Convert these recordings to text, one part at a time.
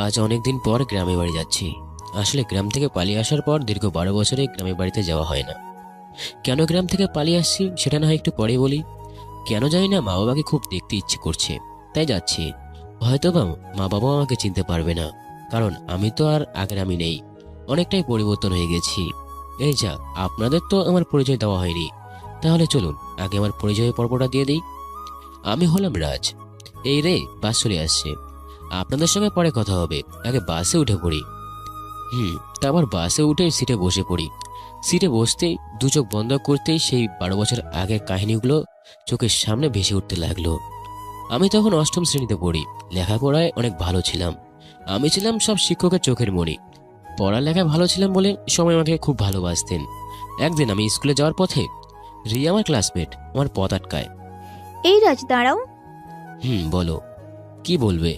আজ অনেকদিন পর গ্রামে বাড়ি যাচ্ছি। আসলে গ্রাম থেকে পালিয়ে আসার পর দীর্ঘ 12 বছরে গ্রামের বাড়িতে যাওয়া হয় না। কেন গ্রাম থেকে পালিয়ে আসছি সেটা না হয় একটু পরে বলি। কেন জানি না, মা বাবাকে খুব দেখতে ইচ্ছে করছে, তাই যাচ্ছি। হয়তোবা মা বাবাও আমাকে চিনতে পারবে না, কারণ আমি তো আর আগের আমি নেই, অনেকটাই পরিবর্তন হয়ে গেছি। এই যা, আপনাদের তো আমার পরিচয় দেওয়া হয়নি, তাহলে চলুন আগে আমার পরিচয় পর্বটা দিয়ে দিই। আমি হলাম রাজ। এই রে, বাস চলে আসছে, আপনাদের সঙ্গে পরে কথা হবে, আগে বাসে উঠে পড়ি। তারপর বাসে উঠে সিটে বসে পড়ি। সিটে বসতেই দু চোখ বন্ধ করতেই সেই 12 বছর আগের কাহিনীগুলো চোখের সামনে ভেসে উঠতে লাগলো। আমি তখন অষ্টম শ্রেণীতে পড়ি। লেখাপড়ায় অনেক ভালো ছিলাম। আমি ছিলাম সব শিক্ষকের চোখের মণি। পড়ালেখায় ভালো ছিলাম বলে সবাই আমাকে খুব ভালোবাসতেন। একদিন আমি স্কুলে যাওয়ার পথে রিয়া, আমার ক্লাসমেট, আমার পথ আটকায়। এই রাজ, দাঁড়াও। বলো, কি বলবে?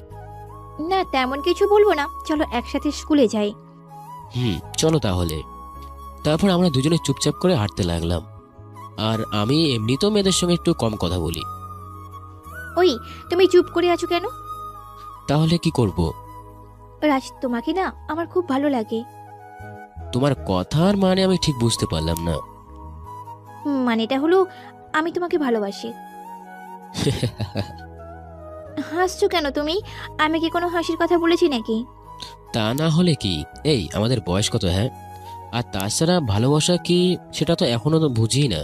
না, তেমন কিছু বলবো না, চলো একসাথে স্কুলে যাই। চলো তাহলে। তারপর আমরা দুজনে চুপচাপ করে হাঁটতে লাগলাম। আর আমি এমনিতেও মেয়েদের সঙ্গে একটু কম কথা বলি। ওই, তুমি চুপ করে আছো কেন? তাহলে কি করব? রাজ, তোমাকে না আমার খুব ভালো লাগে। তোমার কথার মানে আমি ঠিক বুঝতে পারলাম না। মানেটা হলো আমি তোমাকে ভালোবাসি। হাসছো কেন তুমি? আমি কি কোনো হাসির কথা বলেছি নাকি? তা না হলে কি? এই, আমাদের বয়স কত, হ্যাঁ? আর তাছাড়া ভালোবাসা কি সেটা তো এখনো তো বুঝি না।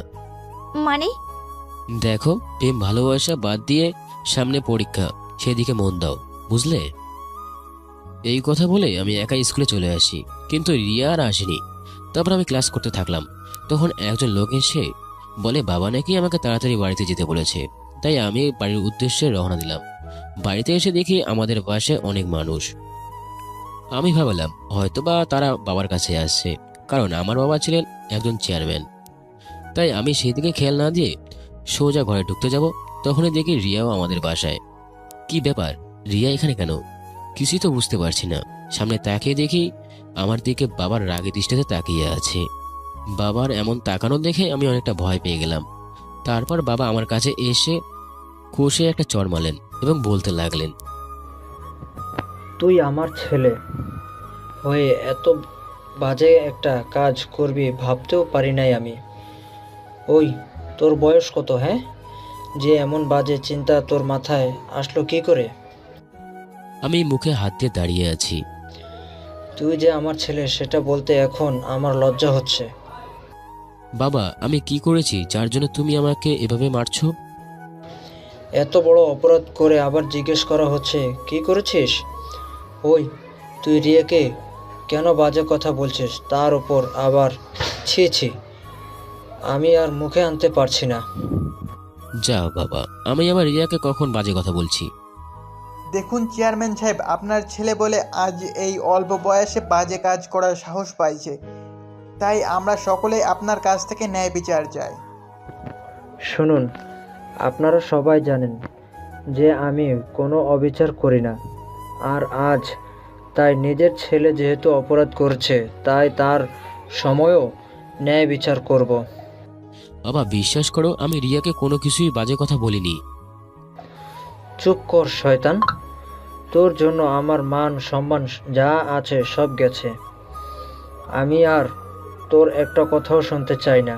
মানে? দেখো, প্রেম ভালোবাসা বাদ দিয়ে সামনে পরীক্ষা, সেদিকে মন দাও, বুঝলে? এই কথা বলে আমি একাই স্কুলে চলে আসি, কিন্তু রিয়া আর আসেনি। তারপর আমি ক্লাস করতে থাকলাম। তখন একজন লোক এসে বলে বাবা নাকি আমাকে তাড়াতাড়ি বাড়িতে যেতে বলেছে। তাই আমি বাড়ির উদ্দেশ্যে রওনা দিলাম। বাড়িতে এসে দেখি আমাদের বাসায় অনেক মানুষ। আমি ভাবলাম হয়তোবা তারা বাবার কাছে আসছে, কারণ আমার বাবা ছিলেন একজন চেয়ারম্যান। তাই আমি সেই দিকে খেয়াল না দিয়ে সোজা ঘরে ঢুকতে যাব। তখনই দেখি রিয়াও আমাদের বাসায়। কি ব্যাপার, রিয়া এখানে কেন? কিছুই তো বুঝতে পারছি না। সামনে তাকিয়ে দেখি আমার দিকে বাবার রাগে দৃষ্টিতে তাকিয়ে আছে। বাবার এমন তাকানো দেখে আমি অনেকটা ভয় পেয়ে গেলাম। তারপর বাবা আমার কাছে এসে কষে একটা চড় মারলেন এবং বলতে লাগলেন, তুই আমার ছেলে হয়ে এত বাজে একটা কাজ করবি ভাবতেও পারি নাই আমি। ওই, তোর বয়স কত, হ্যাঁ? যে এমন বাজে চিন্তা তোর মাথায় আসলো কি করে? আমি মুখে হাত দিয়ে দাঁড়িয়ে আছি। তুই যে আমার ছেলে সেটা বলতে এখন আমার লজ্জা হচ্ছে। বাবা, আমি কি করেছি যার জন্য তুমি আমাকে এভাবে মারছো? এত বড় অপরাধ করে আবার জিজ্ঞেস করা হচ্ছে কি করেছিস? ওই, তুই রিয়াকে কেন বাজে কথা বলছিস, তার উপর আবার ছি ছি, আমি আর মুখে আনতে পারছি না। যা বাবা, আমি আবার রিয়াকে কখন বাজে কথা বলছি? দেখুন চেয়ারম্যান সাহেব, আপনার ছেলে বলে আজ এই অল্প বয়সে বাজে কাজ করার সাহস পাইছে, তাই আমরা সকলেই আপনার কাছ থেকে ন্যায় বিচার চাই। শুনুন, আপনারা সবাই জানেন যে আমি কোনো অবিচার করি না। আর আজ তাই নিজের ছেলে যেহেতু অপরাধ করছে, তাই তার সময়ও ন্যায় বিচার করব। বাবা, বিশ্বাস করো, আমি রিয়াকে কোনো কিছুই বাজে কথা বলিনি। চুপ কর শয়তান, তোর জন্য আমার মান সম্মান যা আছে সব গেছে। আমি আর তোর একটা কথাও শুনতে চাই না।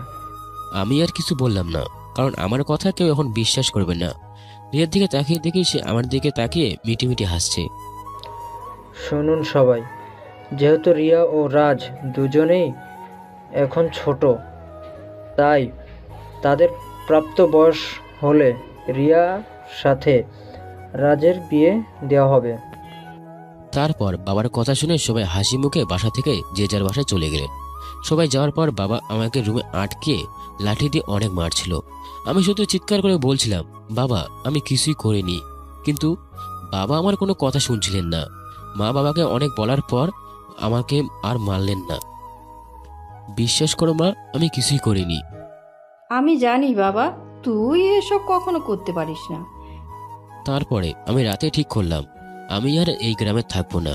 আমি আর কিছু বললাম না, কারণ আমার কথা কেউ এখন বিশ্বাস করবে না। রিয়ার দিকে তাকিয়ে দেখি সে আমার দিকে তাকিয়ে মিটিমিটি হাসছে। শুনুন সবাই, যেহেতু রিয়া ও রাজ দুজনেই এখন ছোট, তাই তাদের প্রাপ্ত বয়স হলে রিয়ার সাথে রাজের বিয়ে দেওয়া হবে। তারপর বাবার কথা শুনে সবাই হাসি মুখে বাসা থেকে যে যার বাসায় চলে গেলেন। সবাই যাওয়ার পর বাবা আমাকে রুমে আটকে লাঠি দিয়ে অনেক মারছিল। আমি শুধু চিৎকার করে বলছিলাম, বাবা আমি কিছুই করিনি। কিন্তু বাবা আমার কোনো কথা শুনছিলেন না। মা বাবাকে অনেক বলার পর আমাকে আর মারলেন না। বিশ্বাস করো মা, আমি কিছুই করিনি। আমি জানি বাবা, তুই এসব কখনো করতে পারিস না। তারপরে আমি রাতে ঠিক করলাম আমি আর এই গ্রামে থাকবো না।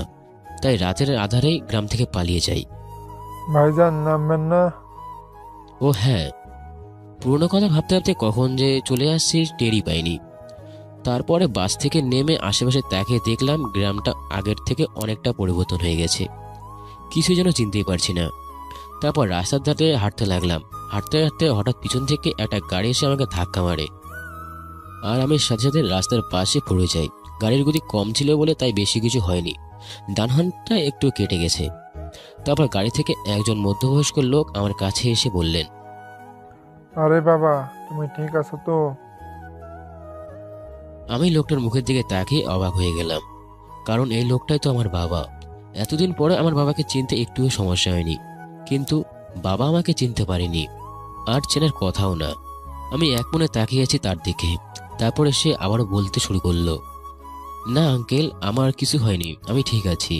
তাই রাতের আধারেই গ্রাম থেকে পালিয়ে যাই। ভাইজান, নামবেন না? ও হ্যাঁ, পুরোনো কথা ভাবতে ভাবতে কখন যে চলে আসছি টেরই পাইনি। তারপরে বাস থেকে নেমে আশেপাশে তাকিয়ে দেখলাম গ্রামটা আগের থেকে অনেকটা পরিবর্তন হয়ে গেছে। কিছু যেন চিনতেই পারছি না। তারপর রাস্তার ধারে হাঁটতে লাগলাম। হাঁটতে হাঁটতে হঠাৎ পিছন থেকে একটা গাড়ি এসে আমাকে ধাক্কা মারে, আর আমি সাথে সাথে রাস্তার পাশে পড়ে যাই। গাড়ির গতি কম ছিল বলে তাই বেশি কিছু হয়নি, ডান হাতটা একটু কেটে গেছে। তারপর গাড়ি থেকে একজন মধ্যবয়স্ক লোক আমার কাছে এসে বললেন, আরে বাবা, তুমি ঠিক আছো তো? আমি লোকটার মুখের দিকে তাকিয়ে অবাক হয়ে গেলাম, কারণ এই লোকটাই তো আমার বাবা। এতদিন পরে আমার বাবাকে চিনতে একটুও সমস্যা হয়নি, কিন্তু বাবা আমাকে চিনতে পারেনি, আর চেনার কথাও না। আমি এক মনে তাকিয়েছি তার দিকে। তারপরে সে আবারও বলতে শুরু করলো, না আঙ্কেল, আমার কিছু হয়নি, আমি ঠিক আছি।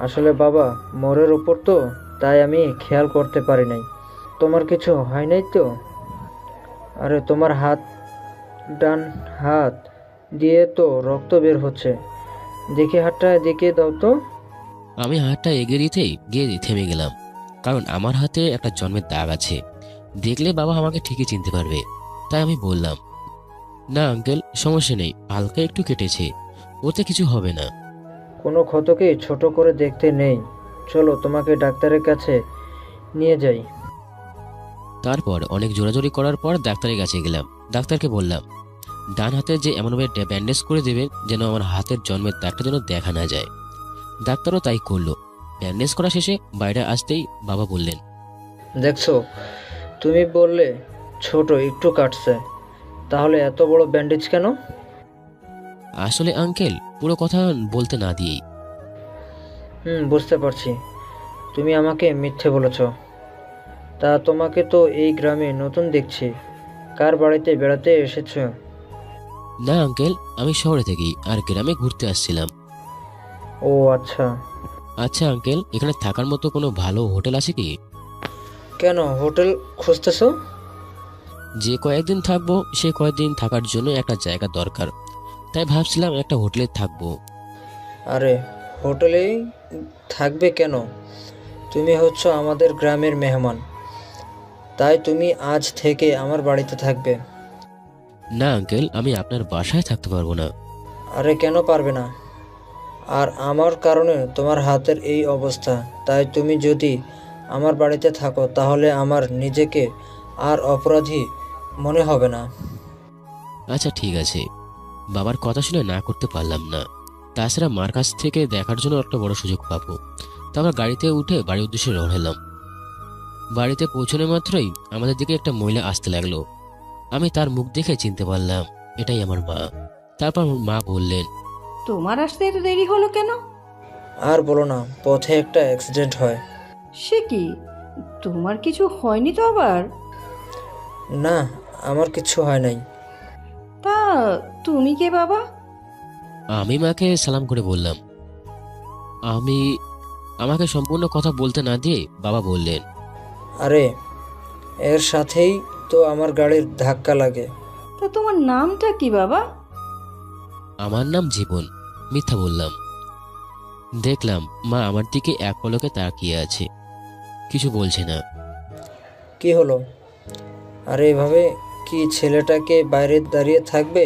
আসলে বাবা মোড়ের উপর তো, তাই আমি খেয়াল করতে পারি নাই। তোমার কিছু হয় নাই তো? আরে তোমার হাত, ডান হাত দিয়ে তো রক্ত বের হচ্ছে। দেখি হাতটা দেখিয়ে দাও তো। আমি হাতটা এগিয়ে দিতেই গিয়ে থেমে গেলাম, কারণ আমার হাতে একটা জন্মের দাগ আছে। দেখলে বাবা আমাকে ঠিকই চিনতে পারবে। তাই আমি বললাম, না আঙ্কেল, সমস্যা নেই, হালকা একটু কেটেছে, ওতে কিছু হবে না। কোনো ক্ষতকে ছোট করে দেখতে নেই, চলো তোমাকে ডাক্তারের কাছে নিয়ে যাই। তারপর অনেক জোরাজোরি করার পর ডাক্তারের কাছে গেলাম। ডাক্তারকে বললাম ডান হাতে যে এমনভাবে ব্যান্ডেজ করে দেবে যেন আমার হাতের জন্মের দাগটা যেন দেখা না যায়। ডাক্তারও তাই করলো। ব্যান্ডেজ করা শেষে বাইরে আসতেই বাবা বললেন, দেখছো, তুমি বললে ছোট একটু কাটছে, তাহলে এত বড় ব্যান্ডেজ কেন? আসলে আঙ্কেল, পুরো কথা বলতে না দিয়েই। বুঝতে পারছি, তুমি আমাকে মিথ্যে বলেছ। তা তোমাকে তো এই গ্রামে নতুন দেখছি, কার বাড়িতে বেড়াতে এসেছো? না আঙ্কেল, আমি শহরে থাকি আর গ্রামে ঘুরতে আসছিলাম। ও আচ্ছা। আচ্ছা আঙ্কেল, এখানে থাকার মতো কোনো ভালো হোটেল আছে কি? কেন হোটেল খুঁজতেছো? যে কয়েকদিন থাকবো সে কয়েকদিন থাকার জন্য একটা জায়গা দরকার, তাই ভাবছিলাম একটা হোটেলে থাকবো। আরে হোটেলেই থাকবে কেন? তুমি হচ্ছ আমাদের গ্রামের মেহমান, তাই তুমি আজ থেকে আমার বাড়িতে থাকবে। না আঙ্কেল, আমি আপনার বাসায় থাকতে পারবো না। আরে কেন পারবে না? আর আমার কারণে তোমার হাতের এই অবস্থা, তাই তুমি যদি আমার বাড়িতে থাকো তাহলে আমার নিজেকে আর অপরাধী মনে হবে না। আচ্ছা ঠিক আছে। বাবার কথা শুনে না করতে পারলাম না। তাছাড়া মার কাছ থেকে দেখার জন্য একটা বড় সুযোগ পাবো। তারপর গাড়িতে উঠে বাড়ির উদ্দেশ্যে রওনা হলাম। বাড়িতে পৌঁছানো মাত্রই আমাদের দিকে একটা মহিলা আসতে লাগলো। আমি তার মুখ দেখে চিনতে পারলাম এটাই আমার মা। তারপর মা বললেন, তোমার আসতে এত দেরি হলো কেন? আর বলো না, পথে একটা অ্যাক্সিডেন্ট হয়। সে কি, তোমার কিছু হয়নি তো আবার? না, আমার কিছু হয় নাই। তা তুমি কে বাবা? আমি মাকে সালাম করে বললাম। আমাকে সম্পূর্ণ কথা বলতে না দিয়ে বাবা বললেন, আরে এর সাথেই তো আমার গাড়ির ধাক্কা লাগে। তা তোমার নামটা কি বাবা? আমার নাম জীবন। মিথ্যা বললাম। দেখলাম মা আমার দিকে এক পলকে তাকিয়ে আছে, কিছু বলছে না। কি হলো? আরে এভাবে কি ছেলেটাকে বাইরে দাঁড়িয়ে থাকবে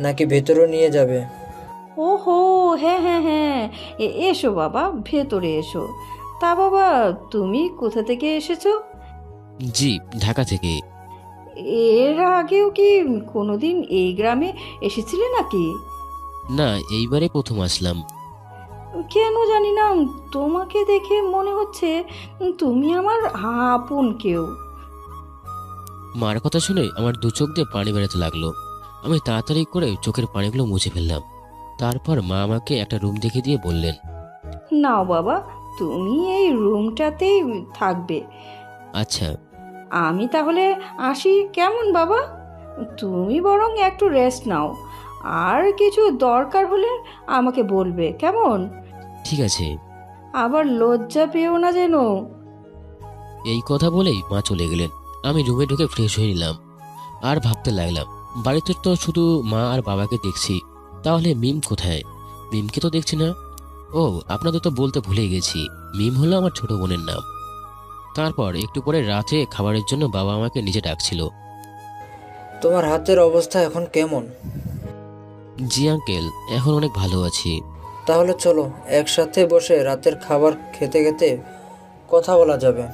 নাকি ভেতরে নিয়ে যাবে? ওহো, হ্যাঁ হ্যাঁ হ্যাঁ, এসো বাবা, ভেতরে এসো। তা বাবা, তুমি কোথা থেকে এসেছো? জি, ঢাকা থেকে। এর আগেও কি কোনোদিন এই গ্রামে এসেছিলে নাকি? না, এইবারে প্রথম আসলাম। কেন জানি না, তোমাকে দেখে মনে হচ্ছে তুমি আমার আপন কেউ। মার কথা শুনে আমার দু চোখ দিয়ে পানি বেরোতে লাগলো। আমি তাড়াতাড়ি করে চোখের পানিগুলো মুছে ফেললাম। তারপর মা আমাকে একটা রুম দেখিয়ে দিয়ে বললেন, নাও বাবা, তুমি এই রুমটাতেই থাকবে। আচ্ছা। আমি তাহলে আসি কেমন বাবা? তুমি বরং একটু রেস্ট নাও, আর কিছু দরকার হলে আমাকে বলবে কেমন? ঠিক আছে। আবার লজ্জা পেও না যেন। এই কথা বলেই মা চলে গেলেন। আমি রুমে ঢুকে ফ্রেশ হয়ে নিলাম আর ভাবতে লাগলাম, বাড়িতে তো শুধু মা আর বাবাকে দেখছি, তাহলে মিম কোথায়? মিমকে তো দেখছি না। ও, আপনাদের তো বলতে ভুলে গেছি, মিম হলো আমার ছোট বোনের নাম। তারপর একটু পরে রাতে খাবারের জন্য বাবা আমাকে নিচে ডাকছিল। তোমার হাতের অবস্থা এখন কেমন? জি আঙ্কেল, এখন অনেক ভালো আছি। তাহলে চলো একসাথে বসে রাতের খাবার খেতে খেতে কথা বলা যাবে।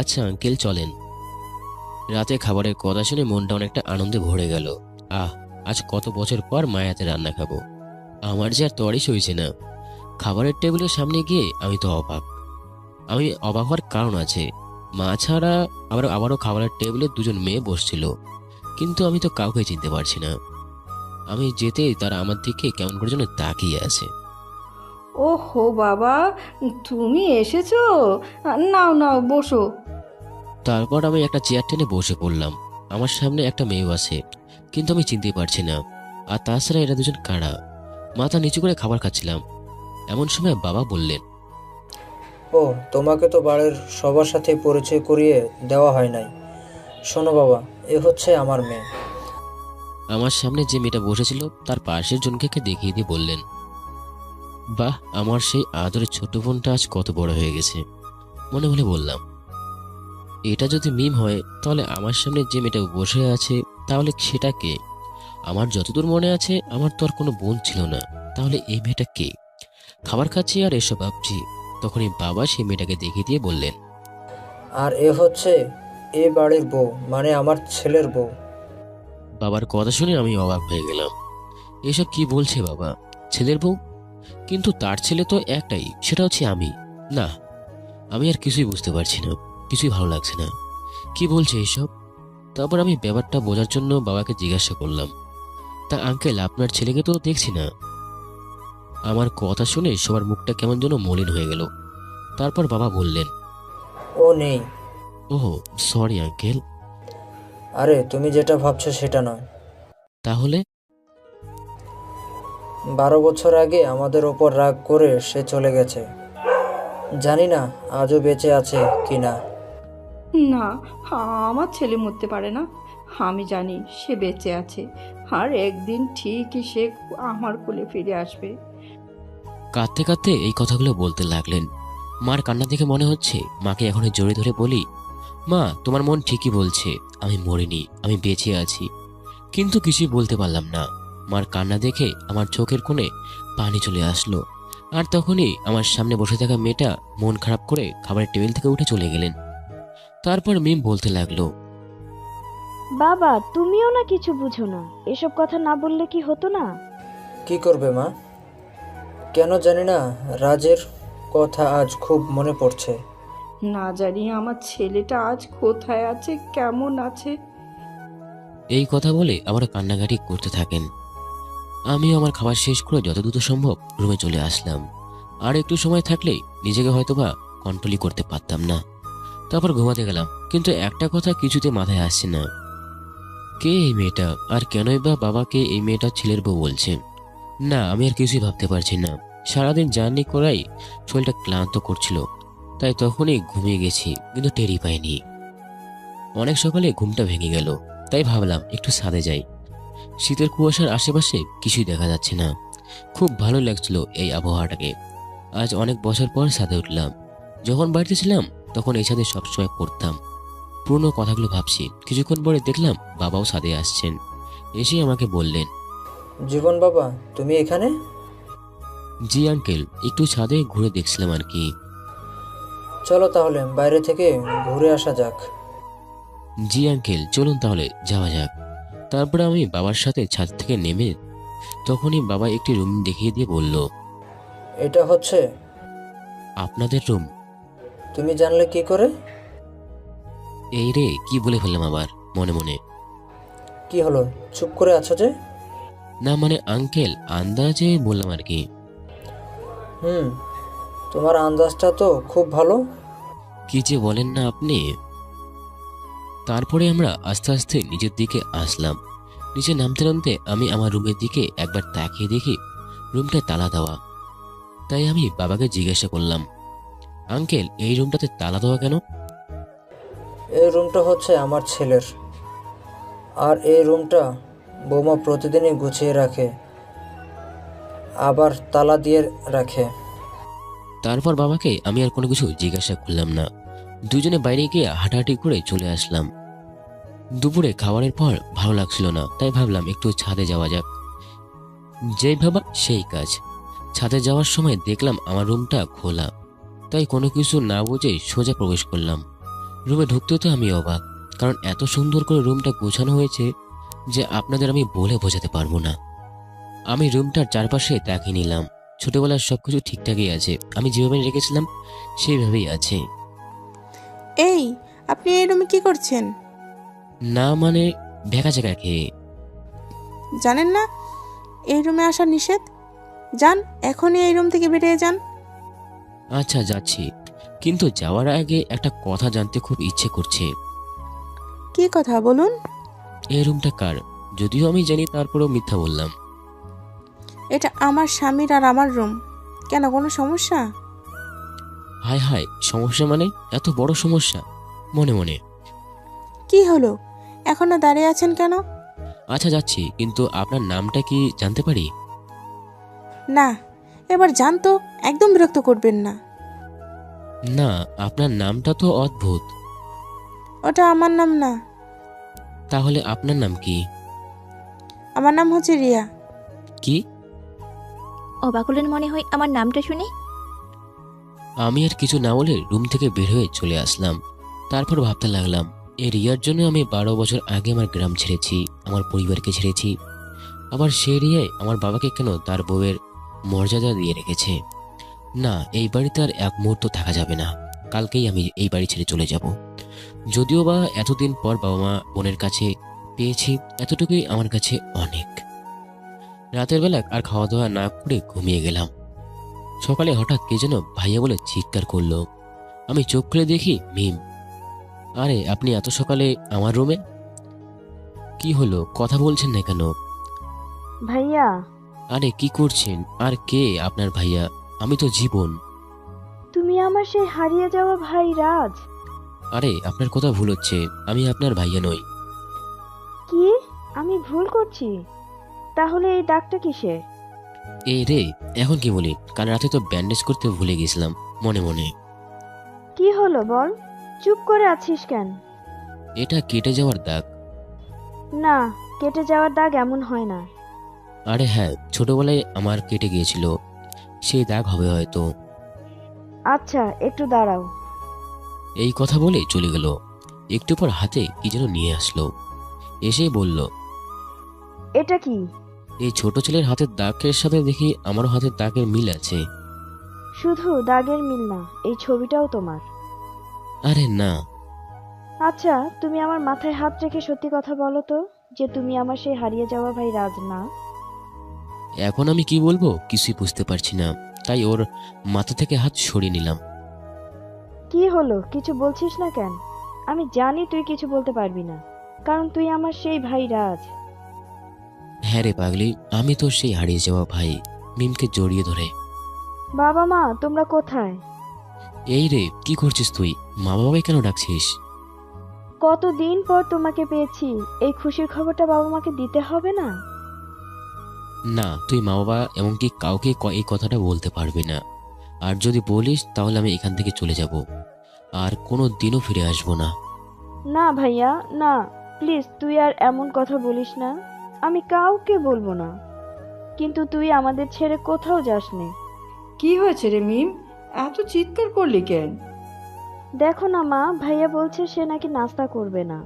আচ্ছা আঙ্কেল, চলেন। রাতে খাবারের কথা শুনে মনটা অনেকটা আনন্দে ভরে গেল। আহ, আজ কত বছর পর মায়ের হাতে রান্না খাবো। আমার যে আর তরই সইছে না। খাবারের টেবিলের সামনে গিয়ে আমি তো অবাক। আমি অবাক হওয়ার কারণ আছে। মা ছাড়া আবারও খাবারের টেবিলে দুজন মেয়ে বসছিল, কিন্তু আমি তো কাউকে চিনতে পারছি না। আমি যেতেই তারা আমার দিকে কেমন করে যেন তাকিয়ে আছে। ও হো বাবা, তুমি এসেছো? নাও নাও বসো। তারপর আমি একটা চেয়ার টেনে বসে পড়লাম। আমার সামনে একটা মেয়েও আছে, কিন্তু আমি চিনতে পারছি না। আর তাছাড়া এরা দুজন কারা? মাথা নিচু করে খাবার খাচ্ছিলাম, এমন সময় বাবা বললেন, ও, তোমাকে তো বাড়ির সবার সাথে পরিচয় করিয়ে দেওয়া হয় নাই। শোনো বাবা, এ হচ্ছে আমার মেয়ে। আমার সামনে যে মেয়েটা বসেছিল তার পাশের জনকে দেখিয়ে দিয়ে বললেন, বাহ, আমার সেই আদরের ছোট বোনটা আজ কত বড় হয়ে গেছে। মনে মনে বললাম, এটা যদি মিম হয় তাহলে আমার সামনে যে মেয়েটা বসে আছে তাহলে সেটা কে? আমার যতদূর মনে আছে আমার তো আর কোনো বোন ছিল না, তাহলে এই মেয়েটা কে? খাবার খাচ্ছি আর এসব ভাবছি, তখনই বাবা সেই মেয়েটাকে দেখিয়ে দিয়ে বললেন, আর এ হচ্ছে এ বাড়ির বউ, মানে আমার ছেলের বউ। বাবার কথা শুনে আমি অবাক হয়ে গেলাম। এসব কি বলছে বাবা? ছেলের বউ? কিন্তু তার ছেলে তো একটাই, সেটা হচ্ছে আমি। না, আমি আর কিছুই বুঝতে পারছি না, কিছুই ভালো লাগছে না। কি বলছে এইসব? তারপর আমি ব্যাপারটা বোঝার জন্য বাবাকে জিজ্ঞাসা করলাম, তা আঙ্কেল, আপনার ছেলেকে তো দেখছি না। আমার কথা শুনে সবার মুখটা কেমন যেন মলিন হয়ে গেল। তারপর বাবা বললেন, ও নেই। ওহ, সরি আঙ্কেল। আরে তুমি যেটা ভাবছো সেটা নয়। তাহলে? 12 বছর আগে আমাদের ওপর রাগ করে সে চলে গেছে। জানি না আজও বেঁচে আছে কি না। না, আমার ছেলে মরতে পারে না। আমি জানি সে বেঁচে আছে, আর একদিন ঠিকই সে আমার কোলে ফিরে আসবে। কাঁদতে কাঁদতে এই কথাগুলো বলতে লাগলেন। মার কান্না দেখে মনে হচ্ছে মাকে এখনই জড়িয়ে ধরে বলি, মা, তোমার মন ঠিকই বলছে, আমি মরিনি, আমি বেঁচে আছি। কিন্তু কিছুই বলতে পারলাম না। মার কান্না দেখে আমার চোখের কোণে পানি চলে আসলো। আর তখনই আমার সামনে বসে থাকা মেয়েটা মন খারাপ করে খাবারের টেবিল থেকে উঠে চলে গেলেন। তারপর মিম বলতে লাগলো, বাবা, তুমিও না কিছু বুঝো না, এসব কথা না বললে কি হতো না? কি করবে মা? কেন জানি না, রাজের কথা আজ খুব মনে পড়ছে। না জানি আমার ছেলেটা আজ কোথায় আছে, কেমন আছে। এই কথা বলে আবার কান্নাকাটি করতে থাকেন। আমিও আমার খাবার শেষ করে যত দ্রুত সম্ভব রুমে চলে আসলাম। আর একটু সময় থাকলেই নিজেকে হয়তোবা কন্ট্রোলই করতে পারতাম না। তারপর ঘুমাতে গেলাম, কিন্তু একটা কথা কিছুতে মাথায় আসছে না। কে এই মেয়েটা, আর কেনই বা বাবাকে এই মেয়েটা ছেলের বউ বলছে? না, আমি আর কিছুই ভাবতে পারছি না। সারাদিন জার্নি করাই শরীরটা ক্লান্ত করছিল, তাই তখনই ঘুমিয়ে গেছি, কিন্তু টেরই পাইনি। অনেক সকালে ঘুমটা ভেঙে গেল, তাই ভাবলাম একটু ছাদে যাই। শীতের কুয়াশার আশেপাশে কিছুই দেখা যাচ্ছে না। খুব ভালো লাগছিল এই আবহাওয়াটাকে। আজ অনেক বছর পর ছাদে উঠলাম। যখন বাড়িতে ছিলাম তখন এই ছাদে সবসময় পড়তাম। পুরনো কথাগুলো ভাবছি। কিছুক্ষণ পরে দেখলাম বাবাও ছাদে আসছেন। এসে আমাকে বললেন, জীবন বাবা, তুমি এখানে? জি আঙ্কেল, একটু ছাদে ঘুরে দেখছিলাম আর কি। চলো তাহলে বাইরে থেকে ঘুরে আসা যাক। জি আঙ্কেল, চলুন তাহলে যাওয়া যাক। তারপরে আমি বাবার সাথে ছাদ থেকে নেমে তখনই বাবা একটি রুম দেখিয়ে দিয়ে বলল, এটা হচ্ছে? আপনাদের রুম? তুমি জানলে কি করে? এই রে, কি বলে ফেললাম আবার মনে মনে। কি হলো, চুপ করে আছো যে? না মানে আঙ্কেল, আন্দাজে বললাম আর কি। তোমার আন্দাজটা তো খুব ভালো। কি যে বলেন না আপনি। তারপরে আমরা আস্তে আস্তে নিচের দিকে আসলাম। নিচে নামতে নামতে আমি আমার রুমের দিকে একবার তাকিয়ে দেখি রুমটা তালা দেওয়া। তাই আমি বাবাকে জিজ্ঞাসা করলাম, আঙ্কেল, এই রুমটাতে তালা দেওয়া কেন? এই রুমটা হচ্ছে আমার ছেলের, আর এই রুমটা বৌমা প্রতিদিনই গুছিয়ে রাখে, আবার তালা দিয়ে রাখে। তারপর বাবাকে আমি আর কোনো কিছু জিজ্ঞাসা করলাম না। দুজনে বাইরে গিয়ে হাঁটাহাঁটি করে চলে আসলাম। দুপুরে খাবারের পর ভালো লাগছিল না, তাই ভাবলাম একটু ছাদে যাওয়া যাক। যেই ভাবা সেই কাজ। ছাদে যাওয়ার সময় দেখলাম আমার রুমটা খোলা, তাই কোনো কিছু না বুঝেই সোজা প্রবেশ করলাম। রুমে ঢুকতে তো আমি অবাক, কারণ এত সুন্দর করে রুমটা গোছানো হয়েছে যে আপনাদের আমি বলে বোঝাতে পারবো না। আমি রুমটার চারপাশে তাকিয়ে নিলাম। ছোটবেলার সবকিছু ঠিকঠাকই আছে, আমি যেভাবে রেখেছিলাম সেইভাবেই আছে। এই, আপনি এই রুমে কি করছেন? না মানে ভেকাচেকা খেয়ে। জানেন না এই রুমে আসা নিষেধ? যান, এখনই এই রুম থেকে বেরিয়ে যান। আচ্ছা যাচ্ছি, কিন্তু যাওয়ার আগে একটা কথা জানতে খুব ইচ্ছে করছে। কি কথা বলুন? এই রুমটা কার? যদিও আমি জানি, তারপরেও মিথ্যা বললাম। এটা আমার স্বামীর আর আমার রুম। কেন, কোনো সমস্যা? হায় হায়, সমস্যা মানে? এত বড় সমস্যা মনে মনে? কি হলো, এখনো দাঁড়িয়ে আছেন কেন? আচ্ছা যাচ্ছি, কিন্তু আপনার নামটা কি জানতে পারি? না, এবার যান তো, একদম বিরক্ত করবেন না। না, আপনার নামটা তো অদ্ভুত। ওটা আমার নাম না। তাহলে আপনার নাম কি? আমার নাম হচ্ছে রিয়া। কি? অবাক হলেন মনে হয় আমার নামটা শুনে। আমি আর কিছু না বলে রুম থেকে বের হয়ে চলে আসলাম। তারপর ভাবতে লাগলাম, এই রিয়ার জন্য আমি 12 বছর আগে আমার গ্রাম ছেড়েছি, আমার পরিবারকে ছেড়েছি। আবার সেই রিয়ায় আমার বাবাকে কেন তার বউয়ের মর্যাদা দিয়ে রেখেছে। না, এই বাড়িতে আর এক মুহূর্ত থাকা যাবে না। কালকেই আমি এই বাড়ি ছেড়ে চলে যাব। যদিও বা এতদিন পর বাবা মা বোনের কাছে পেয়েছি, এতটুকুই আমার কাছে অনেক। রাতের বেলা আর খাওয়া দাওয়া না করে ঘুমিয়ে গেলাম। সকালে হঠাৎ কে যেন ভাইয়া বলে চিৎকার করলো। আমি চোখ খুলে দেখি মিম। আরে আপনি এত সকালে আমার রুমে? কি হলো, কথা বলছেন না কেন? ভাইয়া, আরে কি করছেন? আর কে আপনার ভাইয়া? আমি তো জীবন। তুমি আমার সেই হারিয়ে যাওয়া ভাই রাজ। আরে আপনার কথা ভুল হচ্ছে, আমি আপনার ভাইয়া নই। কি? আমি ভুল করছি? তাহলে এই দাগটা কিসের? এই রে, এখন কি বলি? কাল রাতে তো ব্যান্ডেজ করতে ভুলে গেছিলাম মনে মনে। কি হলো বল, চুপ করে আছিস কেন? এটা কেটে যাওয়ার দাগ। না, কেটে যাওয়ার দাগ এমন হয় না। আরে হ্যাঁ, ছোটবেলায় আমার কেটে গিয়েছিল, সেই দাগ হবে হয়তো। আচ্ছা, একটু দাঁড়াও। এই কথা বলে চলে গেল। একটু পর হাতে কি যেন নিয়ে আসলো, এসেই বলল, এটা কি? এই ছোট ছেলের হাতের দাগের সাথে দেখি আমারও হাতের দাগের মিল আছে। শুধু দাগের মিল না, এই ছবিটাও তোমার। আরে না। আচ্ছা, তুমি আমার মাথায় হাত রেখে সত্যি কথা বলো তো, যে তুমি আমার সেই হারিয়ে যাওয়া ভাই রাজ না। এখন আমি কি বলবো কিছুই বুঝতে পারছি না, তাই ওর মাথা থেকে হাত সরিয়ে নিলাম। কি হলো, কিছু বলছিস না কেন? আমি জানি তুই কিছু বলতে পারবি না, কারণ তুই আমার সেই ভাই রাজ। হ্যাঁ রে পাগলি, আমি তো সেই হারিয়ে যাওয়া ভাই। মিমকে জড়িয়ে ধরে, বাবা মা তোমরা কোথায়? এই রে, কি করছিস তুই? মা বাবাই কেন ডাকছিস? কতদিন পর তোমাকে পেয়েছি, এই খুশির খবরটা বাবা মাকে দিতে হবে না? না, তুই মা বাবা এমনকি কাউকে এই কথাটা বলতে পারবি না। আর যদি বলিস তাহলে আমি এখান থেকে চলে যাব, আর কোনো দিনও ফিরে আসবো না। না ভাইয়া, না, প্লিজ তুই আর এমন কথা বলিস না। আমি কাউকে বলবো না, কিন্তু তুই আমাদের ছেড়ে কোথাও যাসনি। কি হয়েছে রে মিম, এত চিৎকার করলি কেন? দেখো না মা, ভাইয়া বলছে সে নাকি নাস্তা করবে না।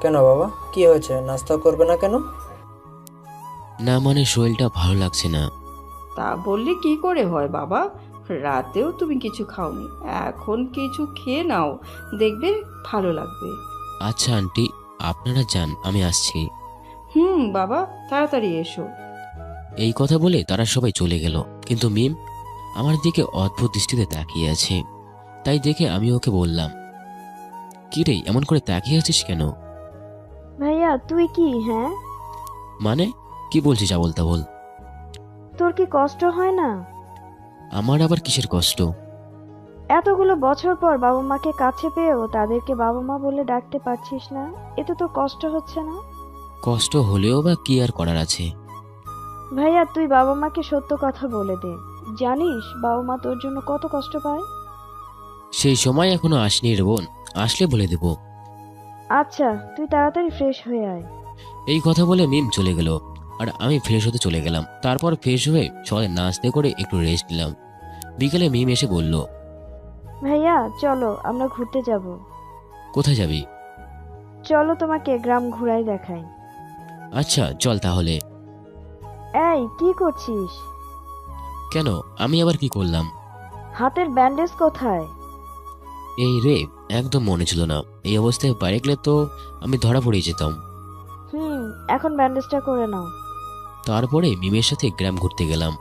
কেন বাবা, কি হয়েছে? নাস্তা করবে না কেন? না মানে শরীরটা ভালো লাগছে না। তা বললে কি করে হয় বাবা, রাতেও তুমি কিছু খাওনি, এখন কিছু খেয়ে নাও, দেখবে ভালো লাগবে। আচ্ছা আন্টি, আপনারা যান, আমি আসছি। বাবা, তাড়াতাড়ি এসো। এই কথা বলে তারা সবাই চলে গেল, কিন্তু মিম আমার দিকে অদ্ভুত দৃষ্টিতে তাকিয়ে আছে। তাই দেখে আমি ওকে বললাম, কি রে, এমন করে তাকিয়ে আছিস কেন? ভাইয়া তুই কি, হ্যাঁ? মানে কি বলছিস আবোল তাবোল? তোর কি কষ্ট হয় না? আমার আবার কিসের কষ্ট? এতগুলো বছর পর বাবা মাকে কাছে পেয়েও তাদেরকে বাবা মা বলে ডাকতে পারছিস না, এতে তো কষ্ট হচ্ছে না? কষ্ট হলেও বা কি আর করার আছে? ভাইয়া তুই বাবা মাকে সত্য কথা বলে দে, জানিস বাবা মা তোর জন্য কত কষ্ট পায়। সেই সময় এখনো আসেনি রে বোন, আসলে বলে দেব। আচ্ছা, তুই তাড়াতাড়ি ফ্রেশ হয়ে আয়। এই কথা বলে মিম চলে গেল। আর আমি ফ্রেশ হতে চলে গেলাম। তারপর ফ্রেশ হয়ে সবাই নাস্তে করে একটু রেস্ট নিলাম। বিকেলে মিম এসে বলল, ভাইয়া চলো আমরা ঘুরতে যাব। কোথায় যাবি? চলো তোমাকে গ্রাম ঘুরাই দেখাই। আচ্ছা চল তাহলে। এই কি করছিস? কেন, আমি আবার কি করলাম? হাতের ব্যান্ডেজ কোথায়? এই রে, একদম মনে ছিল না। এই অবস্থায় বাইরে গেলে তো আমি ধরা পড়ে যেতাম। এখন ব্যান্ডেজটা করে নাও। তারপরে মিমের সাথে গ্রাম ঘুরতে গেলাম।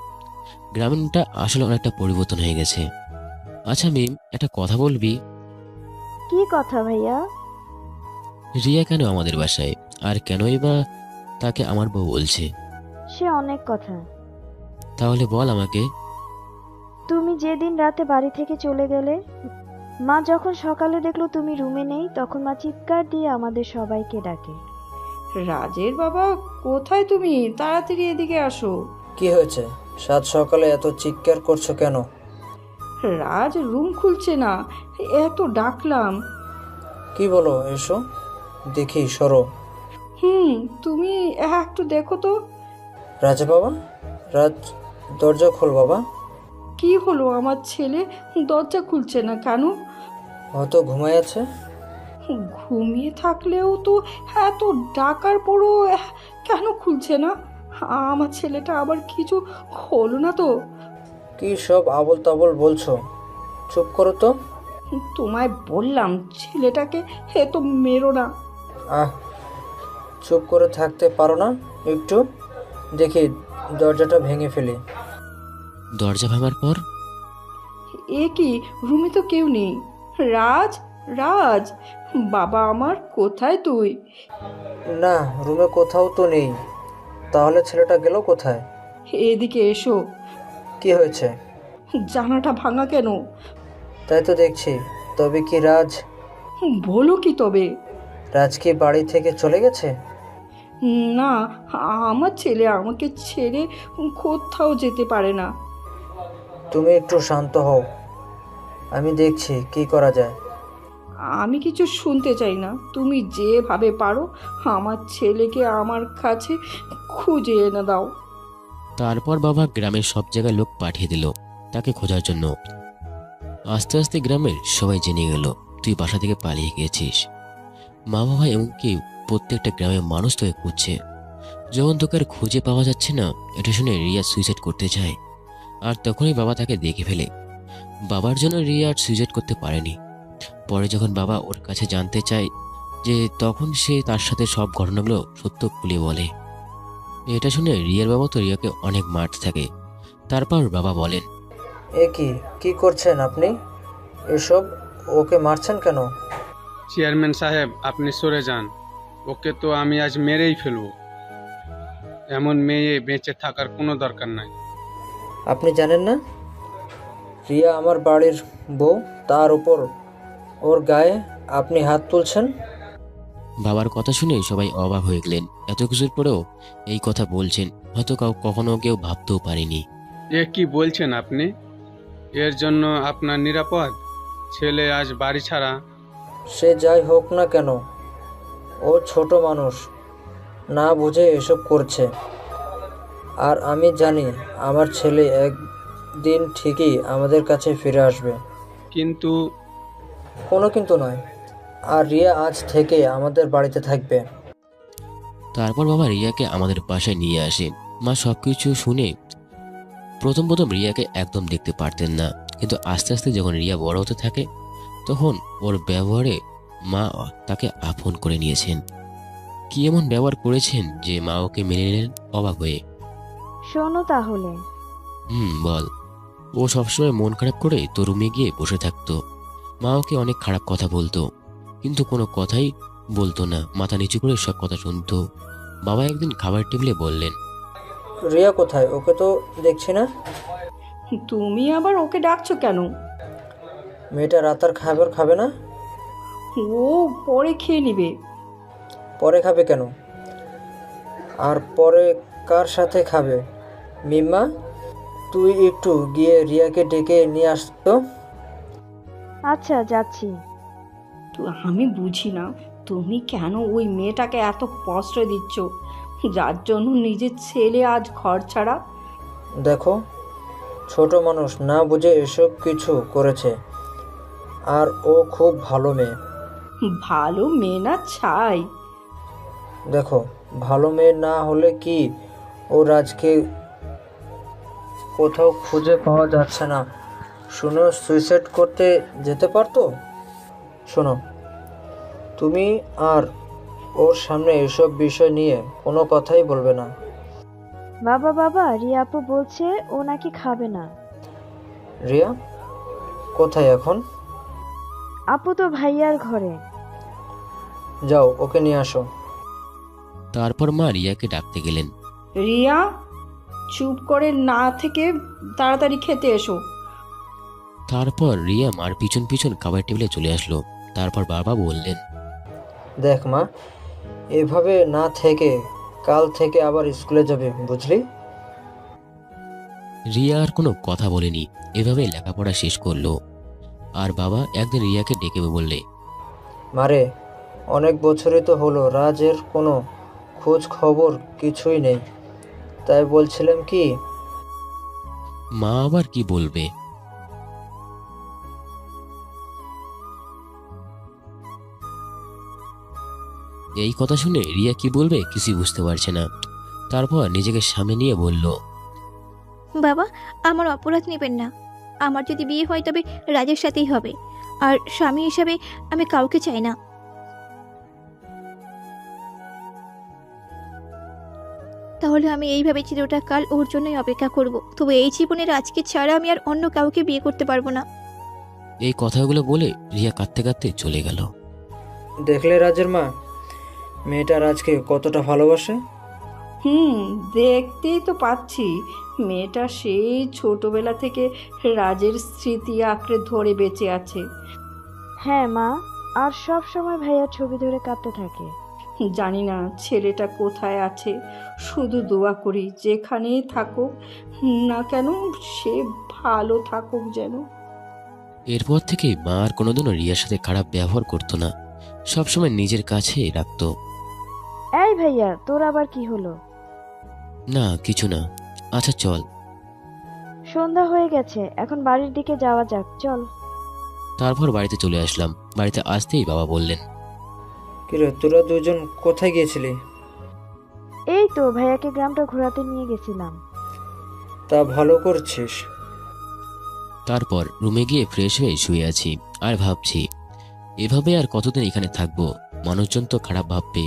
গ্রামটা আসলে অনেকটা পরিবর্তন হয়ে গেছে। আচ্ছা মিম, একটা কথা বলবি? কি কথা ভাইয়া? রিয়া কেন আমাদের বাসায়, আর কেনই বা তাকে আমার বউ বলছে? সে অনেক কথা। তাহলে বল আমাকে। তুমি যেদিন রাতে বাড়ি থেকে চলে গেলে, মা যখন সকালে দেখলো তুমি রুমে নেই, তখন মা চিৎকার দিয়ে আমাদের সবাইকে ডাকে। রাজের বাবা, কোথায় তুমি? তাড়াতাড়ি এদিকে আসো। কি হয়েছে? সাত সকালে এত চিৎকার করছো কেন? রাজ রুম খুলছে না, এত ডাকলাম। কি বলো, এসো দেখি, সরো। তুমি একটু দেখো তো। রাজা বাবা, রাজ, দরজা খোল বাবা। কি হলো আমার ছেলে? দরজা খুলছে না কেন? হয়তো ঘুমায় আছে। ঘুমিয়ে থাকলেও তো এত ডাকার পরও কেন খুলছে না? আমার ছেলেটা আবার কিছু হলো না তো? কি সব আবল তাবল বলছো? চুপ করো তো। তোমায় বললাম ছেলেটাকে এত মেরো না। আহ, চুপ করে থাকতে পারো না একটু? দেখি দরজাটা ভেঙে ফেলি। দরজা ভাঙার পর এ কি, রুমে তো কেউ নেই। রাজ, রাজ বাবা আমার, কোথায় তুই? না, রুমে কোথাও তো নেই। তাহলে ছেলেটা গেল কোথায়? এদিকে এসো। কি হয়েছে? জানাটা ভাঙা কেন? তাই তো দেখছি। তবে কি রাজ, বলো কি তবে? রাজ কি বাড়ি থেকে চলে গেছে? না, আমার ছেলে আমাকে ছেড়ে কোথাও যেতে পারে না। তুমি একটু শান্ত হও, আমি দেখছি কি করা যায়। আমি কিছু শুনতে চাই না। তুমি যেভাবে পারো আমার ছেলেকে আমার কাছে খুঁজে এনে দাও। তারপর বাবা গ্রামের সব জায়গায় লোক পাঠিয়ে দিল তাকে খোঁজার জন্য। আস্তে আস্তে গ্রামের সবাই জেনে গেল তুই বাসা থেকে পালিয়ে গিয়েছিস। মা বাবা এমনকি প্রত্যেকটা গ্রামের মানুষ তোকে খুঁজছে। যখন তোকে আর খুঁজে পাওয়া যাচ্ছে না, এটা শুনে রিয়া সুইসাইড করতে চায়। আর তখনই বাবা তাকে দেখে ফেলে। বাবার জন্য রিয়া আর সুইসাইড করতে পারেনি। পরে যখন বাবা ওর কাছে জানতে চায়, যে তখন সে তার সাথে সব ঘটনাগুলো সত্য খুলে বলে। এটা শুনে রিয়ার বাবা তো রিয়াকে অনেক মারতে থাকে। তারপর বাবা বলেন, এ কি, কি করছেন আপনি? এসব, ওকে মারছেন কেন? চেয়ারম্যান সাহেব, আপনি সরে যান। ওকে তো আমি আজ মেরেই ফেলবো। এমন মেয়ে বেঁচে থাকার কোনো দরকার নাই। আপনি জানেন না রিয়া আমার বাড়ির বউ? তার উপর ওর গায়ে আপনি হাত তুলছেন? বাবার কথা শুনে সবাই অবাক হয়ে গেলেন। এত কিছুর পরেও এই কথা বলছেন, হয়তো কখনো কেউ ভাবতেও পারেনি। এ কি বলছেন আপনি? এর জন্য আপনার নিরাপদ? ছেলে আজ বাড়ি ছাড়া। সে যাই হোক না কেন, ও ছোট মানুষ, না বুঝে এসব করছে। আর আমি জানি আমার ছেলে একদিন ঠিকই আমাদের কাছে ফিরে আসবে। কিন্তু কোনো কিন্তু নয়। আর রিয়া আজ থেকে আমাদের বাড়িতে থাকবে। তারপর বাবা রিয়াকে আমাদের বাসায় নিয়ে আসেন। মা সবকিছু শুনে প্রথম রিয়াকে একদম দেখতে পারতেন না, কিন্তু আস্তে আস্তে যখন রিয়া বড় হতে থাকে, তখন ওর ব্যবহারে মা তাকে আপন করে নিয়েছেন। কি এমন ব্যবহার করেছেন যে মা ওকে মেনে নিলেন অবাক হয়ে। শোনো তাহলে। বল। ও সবসময় মন খারাপ করে তো রুমে গিয়ে বসে থাকতো। মা ওকে অনেক খারাপ কথা বলতো, কিন্তু কোনো কথাই বলতো না, মাথা নিচু করে সব কথা শুনতো। বাবা একদিন খাবার টেবিলে বললেন, রিয়া কোথায়? ওকে তো দেখছি না। তুমি আবার ওকে ডাকছো কেন? মেয়েটা রাত আর খাবার খাবে না? ও পরে খেয়ে নিবে। পরে খাবে কেন? আর পরে কার সাথে খাবে? মিম্মা, তুই একটু গিয়ে রিয়াকে ডেকে নিয়ে আসতো। আচ্ছা যাচ্ছি। আমি বুঝি না তুমি কেন ওই মেয়েটাকে এত প্রশ্রয় দিচ্ছ। যার জন্য নিজের ছেলে আজ ঘর ছাড়া। দেখো, ছোট মানুষ না বুঝে এসব কিছু করেছে, আর ও খুব ভালো মেয়ে। ভালো মেয়ে না ছাই। দেখো, ভালো মেয়ে না হলে কি ও রাজকে কোথাও খুঁজে পাওয়া যাচ্ছে না, শুনো সুইসাইড করতে যেতে পারতো। শোনো, তুমি আর ওর সামনে এসব বিষয় নিয়ে কোনো কথাই বলবে না। বাবা বাবা, রিয়া আপু বলছে ও নাকি খাবে না। রিয়া কোথায় এখন? আপু তো ভাইয়ার ঘরে। যাও, ওকে নিয়ে আসো। তারপর মা রিয়াকে ডাকতে গেলেন। রিয়া, চুপ করে না থেকে তাড়াতাড়ি খেতে এসো। তারপর রিয়া মার পিছন পিছন খাবার টেবিলে চলে আসলো। তারপর বাবা বললেন, দেখ মা, এভাবে না থেকে কাল থেকে আবার স্কুলে যাবে, বুঝলি? রিয়া আর কোনো কথা বলেনি, এভাবে লেখাপড়া শেষ করলো। আর বাবা একদিন রিয়াকে ডেকে বললে, মারে, অনেক বছরই তো হলো, রাজের কোনো খোঁজ খবর কিছুই নেই, তাই বলছিলাম কি। মা আবার কি বলবে। এই কথা শুনে রিয়া কি বলবে কিছুই বুঝতে পারছে না। তারপর নিজেকে সামনে নিয়ে বলল, বাবা, আমার অপরাধ নেবেন না। আমার যদি বিয়ে হয় তবে রাজের সাথেই হবে, আর স্বামী হিসাবে আমি কাউকে চাই না। তাহলে আমি এইভাবে চিরটা কাল ওর জন্যই অপেক্ষা করব। তবে এই জীবনের আজকে ছাড়া আমি আর অন্য কাউকে বিয়ে করতে পারবো না। এই কথাগুলো বলে রিয়া কাঁদতে কাঁদতে চলে গেল। দেখলে রাজের মা, মেয়েটা রাজকে কতটা ভালোবাসে। দেখতেই তো পাচ্ছি। মেয়েটা সেই ছোটবেলা থেকে রাজের স্মৃতি আঁকড়ে ধরে বেঁচে আছে। হ্যাঁ মা, আর সব সময় ভাইয়ার ছবি ধরে কাঁদতে থাকে। জানি না ছেলেটা কোথায় আছে, শুধু দোয়া করি যেখানেই থাকুক না কেন সে ভালো থাকুক যেন। এরপর থেকে মা আর কোনোদিনও রিয়ার সাথে খারাপ ব্যবহার করতো না, সবসময় নিজের কাছে রাখতো। এই ভাইয়া, তোর আবার কি হলো? না কিছু না, আচ্ছা চল। সন্ধ্যা হয়ে গেছে, এখন বাড়ির দিকে যাওয়া যাক, চল। তারপর বাড়িতে চলে আসলাম। বাড়িতে আসতেই বাবা বললেন, কিরে, তোরা দুজন কোথায় গিয়েছিলি? এই তো ভাইয়াকে গ্রামটা ঘোরাতে নিয়ে গেছিলাম। তা ভালো করছিস। তারপর রুমে গিয়ে ফ্রেশ হয়ে শুয়ে আছি আর ভাবছি, এভাবে আর কতদিন এখানে থাকবো? মানুষজন তো খারাপ ভাববে।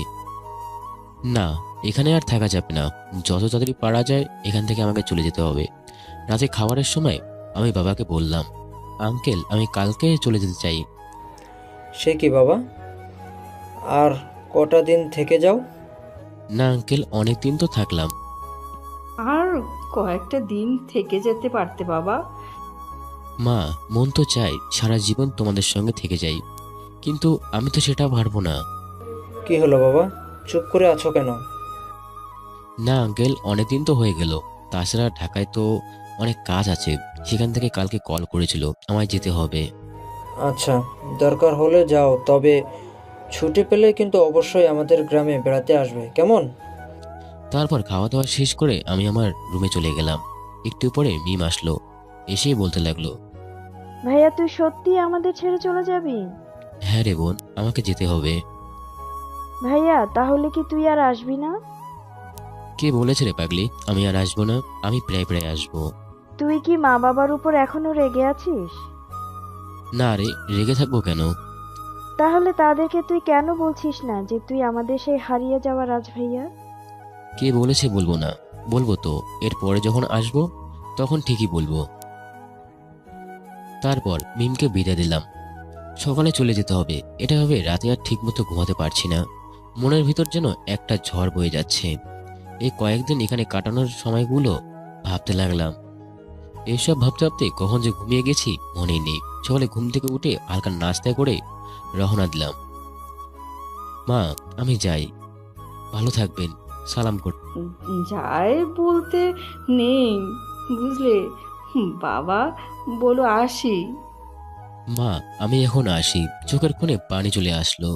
না, এখানে আর থাকা যাবে না, যত তাড়াতাড়ি পারা যায় এখান থেকে আমাকে চলে যেতে হবে। রাতে খাবারের সময় আমি বাবাকে বললাম, আঙ্কেল আমি কালকে চলে যেতে চাই। সে কি বাবা, আর কটা দিন থেকে যাও? না আঙ্কেল, অনেক দিন তো থাকলাম। আর কয়েকটা দিন থেকে যেতে পারতে বাবা। মা, মন তো চাই সারা জীবন তোমাদের সঙ্গে থেকে যাই, কিন্তু আমি তো সেটা পারবো না। কি হলো বাবা, চুপ করে আছো কেন? না আঙ্কেল, অনেকদিন তো হয়ে গেল। তাছাড়া ঢাকায় তো অনেক কাজ আছে, সেখান থেকে কালকে কল করেছিল আমায় যেতে হবে। আচ্ছা, দরকার হলে যাও, তবে ছুটি পেলে কিন্তু অবশ্যই আমাদের গ্রামে বেড়াতে আসবে, কেমন? তারপর খাওয়া দাওয়া শেষ করে আমি আমার রুমে চলে গেলাম। একটু পরে মিম আসলো, এসেই বলতে লাগলো, ভাইয়া তুই সত্যি আমাদের ছেড়ে চলে যাবি? হ্যাঁ রে বোন, আমাকে যেতে হবে। ভাইয়া তাহলে কি তুই আর আসবি না? কে বলেছে রে পাগলি আমি আর আসবো না? আমি প্রায় প্রায় আসবো। তুই কি মা বাবার উপর এখনো রেগে আছিস? না রে, রেগে থাকবো কেন? তাহলে তাদেরকে তুই কেন বলছিস না যে তুই আমাদের সেই হারিয়ে যাওয়া রাজ ভাইয়া? কে বলেছে বলবো না? বলবো তো, এরপরে যখন আসবো তখন ঠিকই বলবো। তারপর মিমকে বিদায় দিলাম। সকালে চলে যেতে হবে, এটা ভাবে রাতে আর ঠিক মতো ঘুমাতে পারছি না। মনের ভিতর যেন একটা ঝড় বয়ে যাচ্ছে। এই কয়েকদিন এখানে কাটানোর সময়গুলো ভাবতে লাগলাম। এইসব ভাবতে ভাবতে কখন যে ঘুমিয়ে গেছি মনেই নেই। সকালে ঘুম থেকে উঠে হালকা নাস্তা করে রওনা দিলাম। মা, আমি যাই, ভালো থাকবেন, সালাম কর। যায় বলতে নেই, বুঝলে বাবা, বলো আসি। মা, আমি এখন আসি। চোখের কোণে পানি চলে আসলো।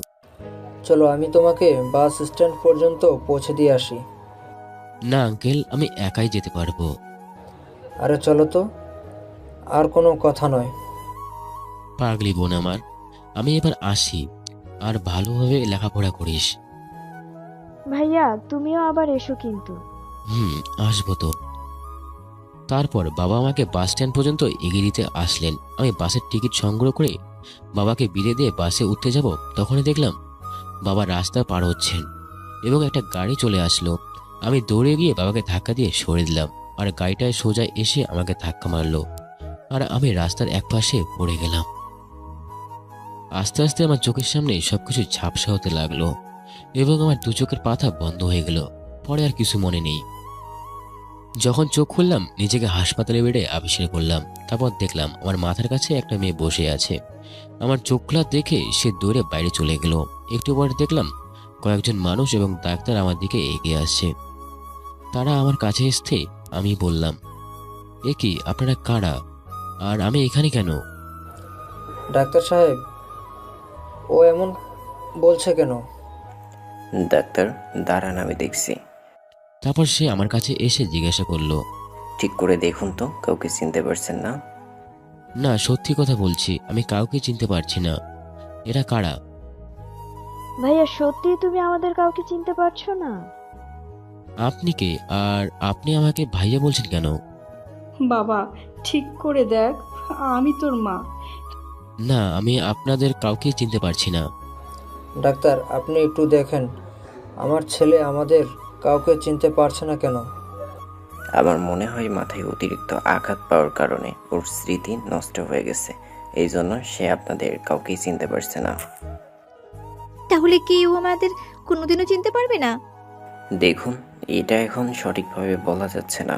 চলো, আমি তোমাকে বাস স্ট্যান্ড পর্যন্ত পৌঁছে দিয়ে আসি। না আঙ্কেল, আমি একাই যেতে পারবো। আরে চলো তো, আর কোনো কথা নয়। পাগলি বোন আমার, আমি এবার আসি, আর ভালোভাবে লেখাপড়া করিস। ভাইয়া তুমিও আবার এসো কিন্তু। আসবো তো। তারপর বাবা আমাকে বাস স্ট্যান্ড পর্যন্ত এগিয়ে দিতে আসলেন। আমি বাসের টিকিট সংগ্রহ করে বাবাকে বিদে দিয়ে বাসে উঠতে যাব, তখনই দেখলাম বাবা রাস্তা পার হচ্ছেন এবং একটা গাড়ি চলে আসলো। আমি দৌড়ে গিয়ে বাবাকে ধাক্কা দিয়ে সরে দিলাম, আর গাড়িটায় সোজা এসে আমাকে ধাক্কা মারলো, আর আমি রাস্তার একপাশে পড়ে গেলাম। আস্তে আস্তে আমার চোখের সামনে সবকিছু ঝাপসা হতে লাগলো এবং আমার দু চোখের পাতা বন্ধ হয়ে গেল। পরে আর কিছু মনে নেই। যখন চোখ খুললাম, নিজেকে হাসপাতালে বেডে আবিষ্কার করলাম। তারপর দেখলাম আমার মাথার কাছে একটা মেয়ে বসে আছে। আমার চোখ খোলা দেখে সে দৌড়ে বাইরে চলে গেল। একটু পরে দেখলাম কয়েকজন মানুষ এবং ডাক্তার আমার দিকে এগিয়ে আসছে। তারা আমার কাছে আসতে আমি বললাম, এ কি, আপনারা কারা, আর আমি এখানে কেন? ডাক্তার সাহেব, ও এমন বলছে কেন? ডাক্তার দাঁড়ান, আমি দেখছি। তারপর সে আমার কাছে এসে জিজ্ঞাসা করলো, ঠিক করে দেখুন তো, কাউকে চিনতে পারছেন না? না, সত্যি কথা বলছি, আমি কাউকে চিনতে পারছি না। এরা কারা? ভাইয়া সত্যি তুমি আমাদের কাউকে চিনতে পারছো না? আপনি কে, আর আপনি আমাকে ভাইয়া বলছেন কেন? বাবা ঠিক করে দেখ, আমি তোর মা। না, আমি আপনাদের কাউকে চিনতে পারছি না। ডাক্তার, আপনি একটু দেখেন, আমার ছেলে আমাদের কাউকে চিনতে পারছে না কেন? আমার মনে হয় মাথায় অতিরিক্ত আঘাত পাওয়ার কারণে ওর স্মৃতি নষ্ট হয়ে গেছে, এই জন্য সে আপনাদের কাউকেই চিনতে পারছে না। তাহলে কি ও আমাদের কোনোদিনও চিনতে পারবে না? দেখুন, এটা এখন সঠিকভাবে বলা যাচ্ছে না।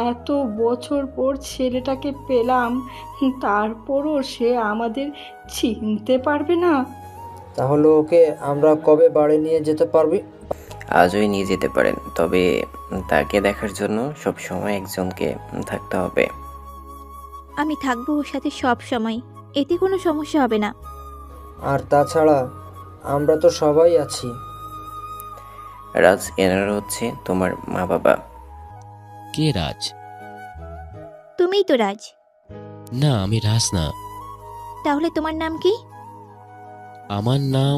এত বছর পর ছেলেটাকে পেলাম, তারপরও সে আমাদের চিনতে পারবে না। তাহলে ওকে আমরা কবে বাড়ি নিয়ে যেতে পারবি? আজই নিয়ে যেতে পারেন, তবে তাকে দেখার জন্য সব সময় একজনকে থাকতে হবে। আমি থাকবো ওর সাথে সব সময়, এতে কোনো সমস্যা হবে না। আর তাছাড়া আমরা তো সবাই আছি। রাজ, এনারা হচ্ছে তোমার মা বাবা। কে রাজ? তুমিই তো রাজ। না, আমি রাজ না। তাহলে তোমার নাম কি? আমার নাম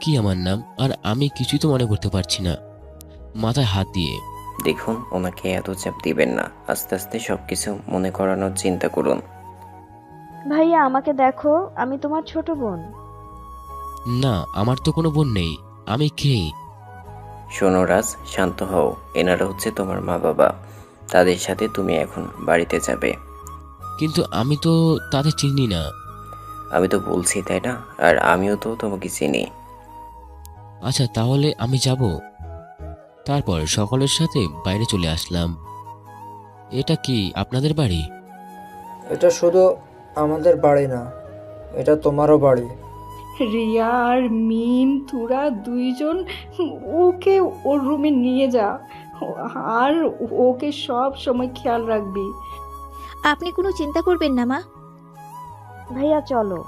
কি? আমার নাম আর আমি কিছুই তো মনে করতে পারছি না। মাথায় হাত দিয়ে। দেখুন, ওনাকে এত চাপ দিবেন না, আস্তে আস্তে সবকিছু মনে করানোর চিন্তা করুন। ভাইয়া আমাকে দেখো, আমি তোমার ছোট বোন। না, আমার তো কোনো বোন নেই। আমি কে? শোনো রাজ, শান্ত হও। এনারা হচ্ছে তোমার মা বাবা, তাদের সাথে তুমি এখন বাড়িতে যাবে। কিন্তু আমি তো তাদের চিনি না। আমি তো বলছি, তাই না? আর আমিও তো তোমাকে চিনি। আচ্ছা, তাহলে আমি যাব। তারপর সকলের সাথে বাইরে চলে আসলাম। এটা কি আপনাদের বাড়ি? এটা শুধু আমাদের বাড়ি না, এটা তোমারও বাড়ি। রিয়া আর মিম, তোরা দুইজন ওকে ওর রুমে নিয়ে যা, আর ওকে সব সময় খেয়াল রাখবি। আপনি কোনো চিন্তা করবেন না মা। ভাইয়া চলো।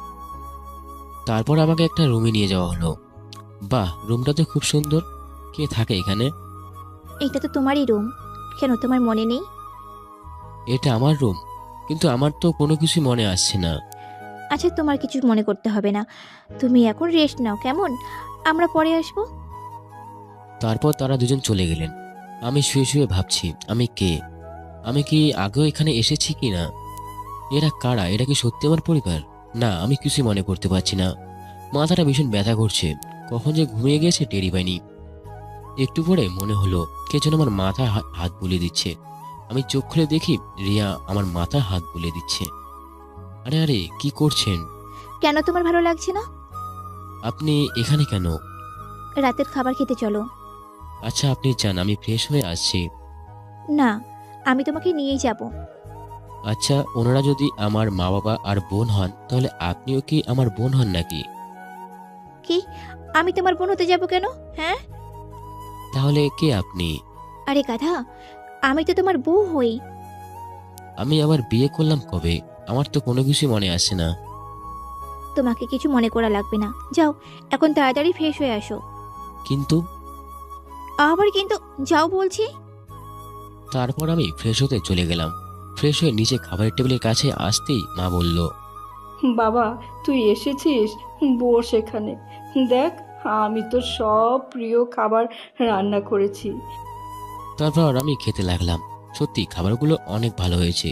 তারপর আমাকে একটা রুমে নিয়ে যাওয়া হলো। বাহ, রুমটা তো খুব সুন্দর। কে থাকে এখানে? এটা তো তোমারই রুম, কেন তোমার মনে নেই? এটা আমার রুম, কিন্তু আমার তো কোনো কিছু মনে আসছে না। আচ্ছা, তোমার কিছু মনে করতে হবে না, তুমি এখন রেস্ট নাও, কেমন? আমরা পরে আসবো। তারপর তারা দুজন চলে গেলেন। আমি শুয়ে শুয়ে ভাবছি, আমি কে, আমি কি আগেও এখানে এসেছি কি না? এরা কারা? এরা কি সত্যি আমার পরিবার? না, আমি কিছুই মনে করতে পারছি না। মাথাটা ভীষণ ব্যথা করছে। কখন যে ঘুমিয়ে গেছে টেরি পাইনি। একটু পরে মনে হলো কে যেন আমার মাথায় হাত বুলিয়ে দিচ্ছে। আমি চোখ খুলে দেখি রিয়া আমার মাথায় হাত বুলিয়ে দিচ্ছে। আরে আরে, কি করছেন? কেন তোমার ভালো লাগছে না? আপনি এখানে কেন? রাতের খাবার খেতে চলো। আচ্ছা, আপনি যান, আমি ফ্রেশ হয়ে আসছি। না, আমি তোমাকে নিয়েই যাব। আচ্ছা, ওনারা যদি আমার মা বাবা আর বোন হন, তাহলে আপনিও কি আমার বোন হন নাকি? কি? আমি তোমার বোন হতে যাব কেন? হ্যাঁ, তাহলে কে আপনি? আরে গাধা, আমি তো তোমার বউ হই। আমি আবার বিয়ে করলাম কবে? আমার তো কোনো কিছু মনে আসে না। তোমাকে কিছু মনে করা লাগবে না, যাও এখন তাড়াতাড়ি ফ্রেশ হয়ে আসো। কিন্তু আবার কিন্তু যাও বলছি। তারপর আমি ফ্রেশ হতে চলে গেলাম। ফ্রেশ হয়ে নিচে খাবারের টেবিলের কাছে আসতেই মা বলল, বাবা তুই এসেছিস, বস এখানে। দেখ আমি তো সব প্রিয় খাবার রান্না করেছি। তারপর আমি খেতে লাগলাম। সত্যি খাবারগুলো অনেক ভালো হয়েছে।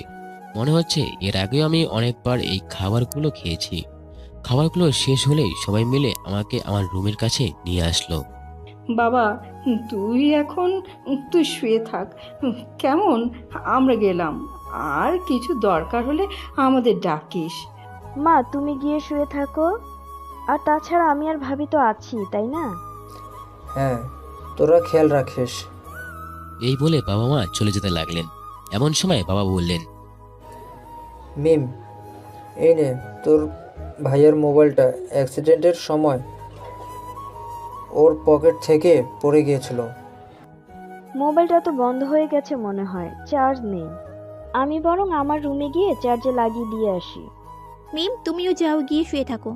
মনে হচ্ছে এর আগেও আমি অনেকবার এই খাবারগুলো খেয়েছি। খাবারগুলো শেষ হলেই সবাই মিলে আমাকে আমার রুমের কাছে নিয়ে আসলো। বাবা তুই শুয়ে থাক কেমন, আমরা গেলাম। আর কিছু দরকার হলে আমাদের ডাকিস। মা তুমি গিয়ে শুয়ে থাকো। আর তাছাড়া আমি আর ভাবি তো আছি, তাই না? হ্যাঁ, তোরা খেয়াল রাখিস। এই বলে বাবা মা চলে যেতে লাগলেন। এমন সময় বাবা বললেন, মিম, এই নে তোর ভাইয়ের মোবাইলটা অ্যাক্সিডেন্টের সময় ওর পকেট থেকে পড়ে গিয়েছিল। মোবাইলটা তো বন্ধ হয়ে গেছে মনে হয়, চার্জ নেই। আমি বরং আমার রুমে গিয়ে চার্জে লাগিয়ে দিয়ে আসি। মিম, তুমিও যাও, গিয়ে শুয়ে থাকো।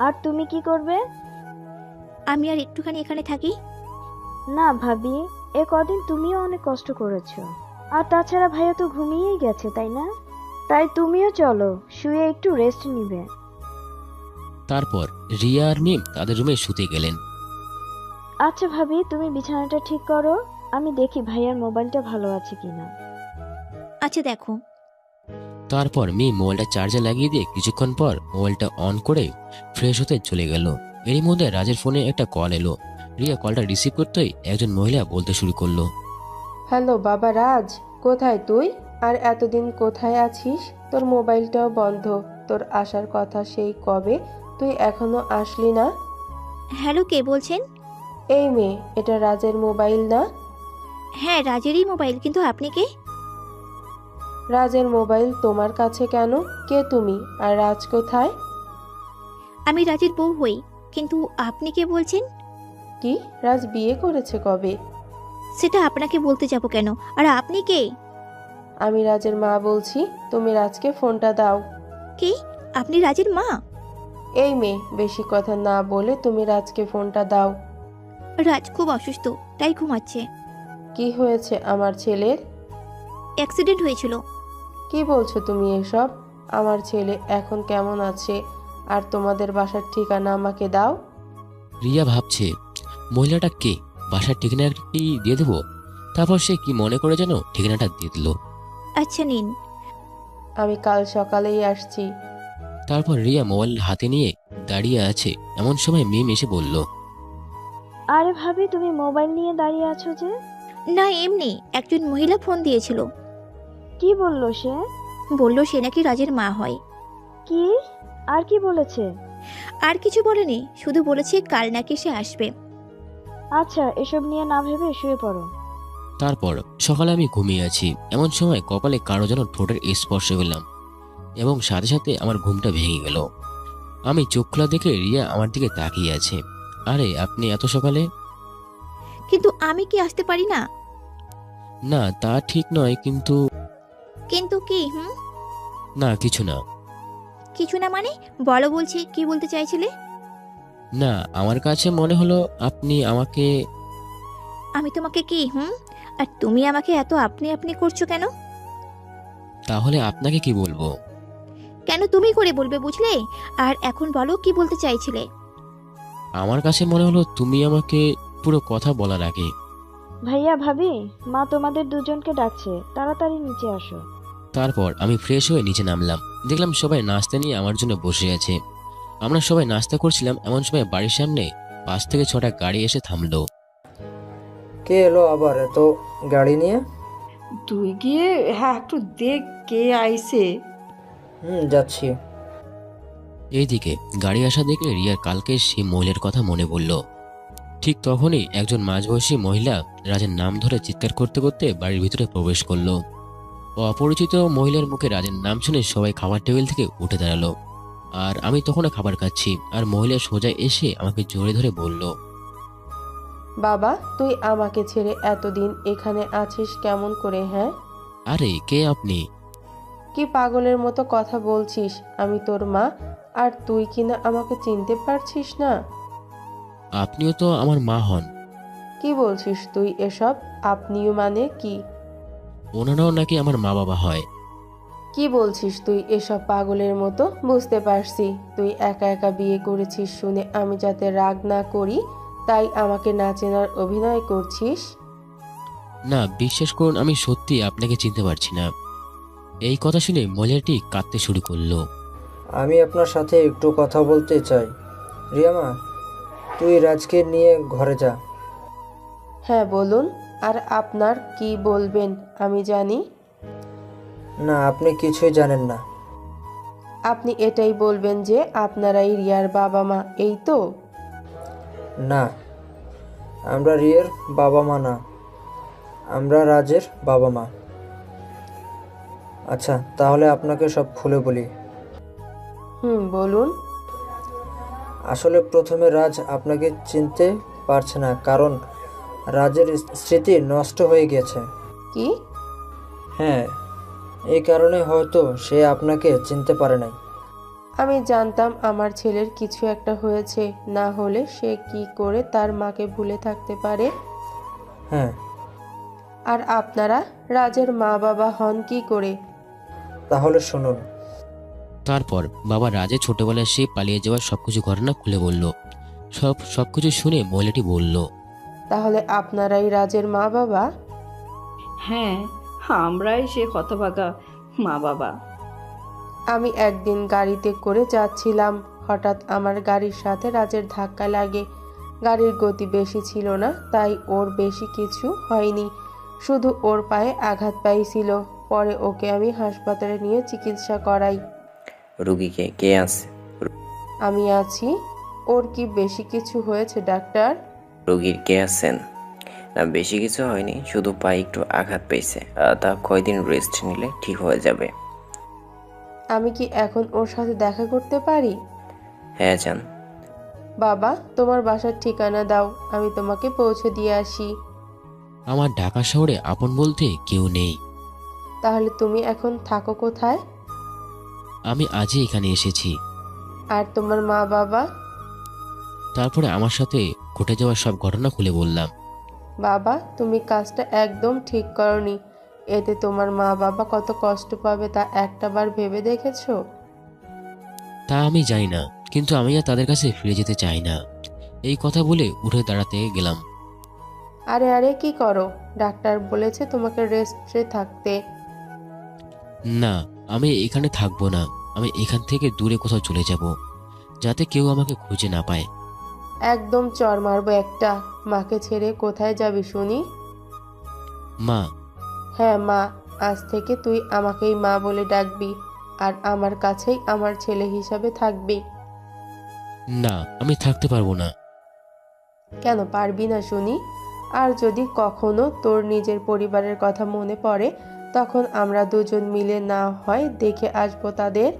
আর তুমি কি করবে? আমি আর একটুখানি এখানে থাকি। না ভাবি, এ কদিন তুমিও অনেক কষ্ট করেছো। আর তাছাড়া ভাইয়া তো ঘুমিয়েই গেছে, তাই না? তাই তুমিও চলো, শুয়ে একটু রেস্ট নিবে। তারপর রিয়া আর মিম তাদের রুমে শুতে গেলেন। আচ্ছা ভাবি, তুমি বিছানাটা ঠিক করো, আমি দেখি ভাইয়ার মোবাইলটা ভালো আছে কিনা। আচ্ছা দেখো। তারপর মিম মোবাইলটা চার্জে লাগিয়ে দিয়ে কিছুক্ষণ পর মোবাইলটা অন করে ফ্রেশ হতে চলে গেল। এরই মধ্যে রাজের ফোনে একটা কল এলো। রিয়া কলটা রিসিভ করতেই একজন মহিলা বলতে শুরু করলো, হ্যালো বাবা রাজ, কোথায় তুই? আর এতদিন কোথায় আছিস? তোর মোবাইলটাও বন্ধ, তোর আসার কথা সেই কবে, তুই এখনো আসলি না? হ্যালো, কে বলছেন? এই মেয়ে, এটা রাজের মোবাইল না? হ্যাঁ, রাজেরই মোবাইল, কিন্তু আপনি কে? রাজের মোবাইল তোমার কাছে কেন? কে তুমি? আর রাজ কোথায়? আমি রাজের বউ হই, কিন্তু আপনি কে বলছেন? কি, রাজ বিয়ে করেছে কবে? সেটা আপনাকে বলতে যাব কেন? আর আপনি কে? আমি রাজের মা বলছি, তুমি রাজকে ফোনটা দাও। কি, আপনি রাজের মা? এই মেয়ে, বেশি কথা না বলে তুমি রাজকে ফোনটা দাও। রাজ খুব অসুস্থ, তাই ঘুমাচ্ছে। কি হয়েছে আমার ছেলের? অ্যাক্সিডেন্ট হয়েছিল। কি বলছো তুমি এসব? আমার ছেলে এখন কেমন আছে? আর তোমাদের বাসার ঠিকানা আমাকে দাও। রিয়া ভাবছে মহিলাটা কে, বাসার ঠিকানাটা কি দিয়ে দেবো। তারপর সে কি মনে করে যেন ঠিকানাটা দিয়ে দিল। আচ্ছা নিন। আমি কাল সকালেই আসছি। তারপর রিয়া মোবাইল হাতে নিয়ে দাঁড়িয়ে আছে। এমন সময় মিম এসে বলল, আরে ভাবি, তুমি মোবাইল নিয়ে দাঁড়িয়ে আছো যে? না, এমনি একজন মহিলা ফোন দিয়েছিল। কি বললো সে? বলল সে নাকি রাজের মা হয়। কি? আর কি বলেছে? আর কিছু বলেনি, শুধু বলেছে কাল নাকি সে আসবে। আচ্ছা, এসব নিয়ে না ভেবে শুয়ে পড়ো। তারপর সকালে আমি ঘুমিয়ে আছি। এমন সময় কপালে কারো যেন ঠোঁটের স্পর্শ পেলাম এবং সাথে সাথে আমার ঘুমটা ভেঙে গেল। আমি চোখ খোলা দেখে রিয়া আমার দিকে তাকিয়ে আছে। আরে আপনি এত সকালে? কিন্তু আমি কি আসতে পারি না? না তা ঠিক নয়, কিন্তু কিন্তু কি? না কিছু না। কিছু না মানে? বলো, বলছি কি বলতে চাইছিলে? না, আমার কাছে মনে হলো আপনি আমাকে। আমি তোমাকে কি আর তুমি আমাকে এত আপনি আপনি করছো কেন? তাহলে আপনাকে কি বলবো? কেন তুমি করে বলবে, বুঝলে? আর এখন বলো কি বলতে চাইছিলে? আমার কাছে মনে হলো তুমি আমাকে পুরো কথা বলার আগে। ভাইয়া ভাবি, মা তোমাদের দুজনকে ডাকছে, তাড়াতাড়ি নিচে আসো। তারপর আমি ফ্রেশ হয়ে নিচে নামলাম। দেখলাম সবাই নাস্তা নিয়ে আমার জন্য বসে আছে। আমরা সবাই নাস্তা করছিলাম। এমন সময় বাড়ির সামনে 5 থেকে 6টা গাড়ি এসে থামলো। কে এলো আবার এত গাড়ি নিয়ে? তুই গিয়ে হ্যাঁ একটু দেখ কে আইছে। যাচ্ছি। এইদিকে গাড়ি আসা দেখে রিয়ার কালকে সেই মহিলার কথা মনে পড়ল। ঠিক তখনই একজন মাঝবয়সী মহিলা রাজের নাম ধরে চিৎকার করতে করতে বাড়ির ভিতরে প্রবেশ করলো। অপরিচিত মহিলার মুখে রাজের নাম শুনে সবাই খাবার টেবিল থেকে উঠে দাঁড়ালো। আর আমি তখনও খাবার খাচ্ছি। আর মহিলা সোজা এসে আমাকে জড়ে ধরে বলল, বাবা, তুই আমাকে ছেড়ে এতদিন এখানে আছিস কেমন করে? হ্যাঁ, আরে কে আপনি? কি পাগলের মতো কথা বলছিস? আমি তোর মা, আর তুই কিনা আমাকে চিনতে পারছিস না? আপনিও তো আমার মা হন। কি বলছিস তুই এসব? আপনিও মানে কি? ওনারাও নাকি আমার মা বাবা হয়। কি বলছিস তুই এসব পাগলের মতো? বুঝতে পারছি তুই একা একা বিয়ে করেছিস শুনে আমি যাতে রাগ না করি তাই আমাকে না চেনার অভিনয় করছিস। না, বিশ্বাস করুন আমি সত্যি আপনাকে চিনতে পারছি না। এই কথা শুনে মহিলাটি কাঁদতে শুরু করলো। আমি আপনার সাথে একটু কথা বলতে চাই। রিয়ামা, তুই রাজকে নিয়ে ঘরে যা। হ্যাঁ বলুন, আর আপনার কি বলবেন আমি জানি। না, আপনি কিছুই জানেন না। আপনি এটাই বলবেন যে আপনারাই রিয়ার বাবা মা, এই তো? না, আমরা রিয়ার বাবা মা না, আমরা রাজের বাবা মা। আচ্ছা, তাহলে আপনাকে সব খুলে বলি। বলুন। আসলে প্রথমে রাজ আপনাকে চিনতে পারছে না, কারণ রাজের স্মৃতি নষ্ট হয়ে গেছে। কি? হ্যাঁ, এই কারণে হয়তো সে আপনাকে চিনতে পারে নাই। আমি জানতাম আমার ছেলের কিছু একটা হয়েছে, না হলে সে কি করে তার মাকে ভুলে থাকতে পারে? হ্যাঁ। আর আপনারা রাজের মা বাবা হন কি করে? তাহলে শুনুন। তারপর বাবা রাজের ছোটবেলায় সে পালিয়ে যাওয়ার সবকিছু ঘটনা খুলে বলল। সবকিছু শুনে মহিলাটি বলল, তাহলে আপনারাই রাজের মা বাবা? হ্যাঁ, আমরাই সে হতভাগা মা বাবা। আমি একদিন গাড়িতে করে যাচ্ছিলাম, হঠাৎ আমার গাড়ির সাথে রাজের ধাক্কা লাগে। গাড়ির গতি বেশি ছিল না, তাই ওর বেশি কিছু হয়নি, শুধু ওর পায়ে আঘাত পাইছিল। পরে ওকে আমি হাসপাতালে নিয়ে চিকিৎসা করাই। রুগীকে কে আছে? আমি আছি। ওর কি বেশি কিছু হয়েছে ডাক্তার? রুগীর কে আছেন? না, বেশি কিছু হয়নি, শুধু পায়ে একটু আঘাত পেয়েছে। তা কয়দিন রেস্ট নিলে ঠিক হয়ে যাবে। আমি কি এখন ওর সাথে দেখা করতে পারি? হ্যাঁ, যান। বাবা, তোমার বাসার ঠিকানা দাও, আমি তোমাকে পৌঁছে দিয়ে আসি। আমার ঢাকা শহরে আপন বলতে কেউ নেই। তাহলে তুমি এখন থাকো কোথায়? আমি আজই এখানে এসেছি। আর তোমার মা বাবা? তারপরে আমার সাথে ঘটে যাওয়া সব ঘটনা খুলে বললাম। বাবা, তুমি কাজটা একদম ঠিক করনি। এতে তোমার মা বাবা কত কষ্ট পাবে তা একটাবার ভেবে দেখেছো? তা আমি জানি না, কিন্তু আমি আর তাদের কাছে ফিরে যেতে চাই না। এই কথা বলে উঠে দাঁড়াতে গেলাম। আরে আরে, কি করো? ডাক্তার বলেছে তোমাকে রেস্টে থাকতে। না, আমি এখানে থাকবো না। আমি এখান থেকে দূরে কোথাও চলে যাব, যাতে কেউ আমাকে খুঁজে না পায়। একদম চর মারবো একটা। মাকে ছেড়ে কোথায় যাবি শুনি? মা? হ্যাঁ মা, আজ থেকে তুই আমাকেই মা বলে ডাকবি, আর আমার কাছেই আমার ছেলে হিসাবে থাকবি। না, আমি থাকতে পারবো না। কেন পারবি না শুনি? আর যদি কখনো তোর নিজের পরিবারের কথা মনে পড়ে, তখন আমরা দুজন মিলে না হয় দেখে আসবো তাদের।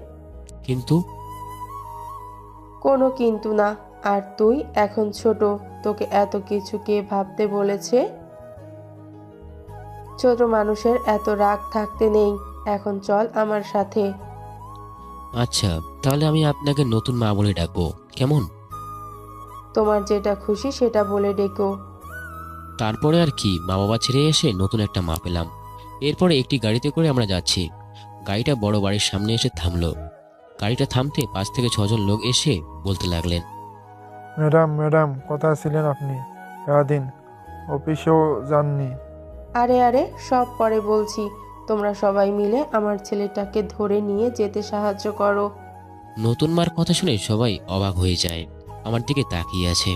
কিন্তু? কোনো কিন্তু না। আর তুই এখন ছোট, তোকে এত কিছু কে ভাবতে বলেছে? ছোট মানুষের এত রাগ থাকতে নেই। এখন চল আমার সাথে। আচ্ছা, তাহলে আমি আপনাকে নতুন মা বলে ডাকবো, কেমন? তোমার যেটা খুশি সেটা বলে ডেকো। তারপরে আর কি, মা বাবা ছেড়ে এসে নতুন একটা মা পেলাম। এরপরে একটি গাড়িতে করে আমরা যাচ্ছি। গাড়িটা বড় বাড়ির সামনে এসে থামলো। গাড়িটা থামতে 5 থেকে 6 জন লোক এসে বলতে লাগলেন, ম্যাডাম ম্যাডাম, কোথায় ছিলেন আপনি? সারাদিন অফিসেও যাননি। আরে আরে, সব পরে বলছি। তোমরা সবাই মিলে আমার ছেলেটাকে ধরে নিয়ে যেতে সাহায্য করো। নতুন মার কথা শুনে সবাই অবাক হয়ে যায়, আমার দিকে তাকিয়ে আছে।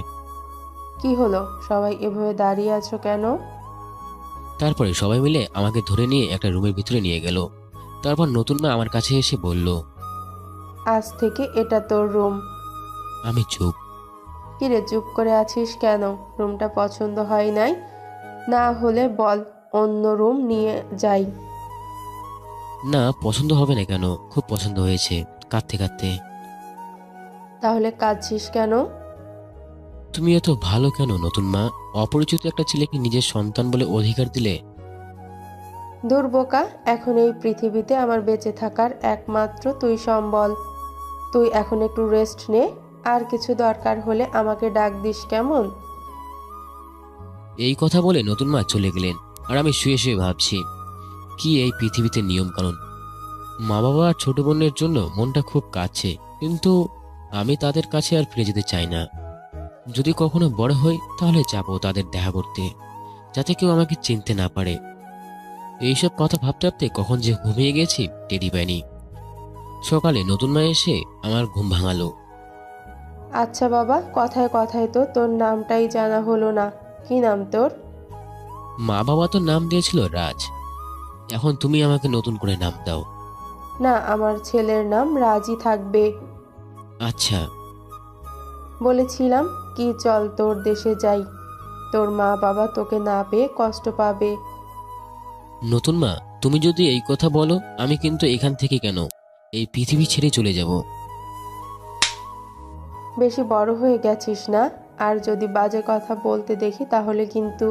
কি হলো, সবাই এভাবে দাঁড়িয়ে আছো কেন? তারপরে সবাই মিলে আমাকে ধরে নিয়ে একটা রুমের ভিতরে নিয়ে গেল। তারপর নতুন মা আমার কাছে এসে বলল, আজ থেকে এটা তোর রুম। আমি চুপ। কিরে চুপ করে আছিস কেন? রুমটা পছন্দ হয় নাই? না হলে বল, অন্য রুম নিয়ে যাই। না, পছন্দ হবে না কেন, খুব পছন্দ হয়েছে। কাঁদতে কাঁদতে, তাহলে কাঁদছিস কেন? তুমি এত ভালো কেন নতুন মা? অপরিচিত একটা ছেলেকে নিজের সন্তান বলে অধিকার দিলে। দূর বোকা, এখন এই পৃথিবীতে আমার বেঁচে থাকার একমাত্র তুই সম্বল। তুই এখন একটু রেস্ট নে, আর কিছু দরকার হলে আমাকে ডাক দিস, কেমন? এই কথা বলে নতুন মা চলে গেলেন। আর আমি শুয়ে শুয়ে ভাবছি, কি এই পৃথিবীতে নিয়ম কানুন। মা বাবা আর ছোট বোনের জন্য মনটা খুব কাছে, কিন্তু আমি তাদের কাছে আর ফিরে যেতে চাই না। যদি কখনো বড় হই তাহলে যাবো তাদের দেখা করতে, যাতে কেউ আমাকে চিনতে না পারে। এইসব কথা ভাবতে ভাবতে কখন যে ঘুমিয়ে গেছি টেরি পাইনি। সকালে নতুন মা এসে আমার ঘুম ভাঙালো। আচ্ছা বাবা, কথায় কথায় তো তোর নামটাই জানা হলো না। কি নাম তোর? মা বাবা তো নাম দিয়েছিল রাজ, এখন তুমি আমাকে নতুন করে নাম দাও। না, আমার ছেলের নাম রাজি থাকবে। আচ্ছা। বলেছিলাম কি, চল তোর দেশে যাই। তোর মা বাবা তোকে না পেয়ে কষ্ট পাবে। নতুন মা, তুমি যদি এই কথা বলো, আমি কিন্তু এখান থেকে কেন, এই পৃথিবী ছেড়ে চলে যাব। বেশি বড় হয়ে গেছিস না? আর যদি বাজে কথা বলতে দেখি তাহলে কিন্তু।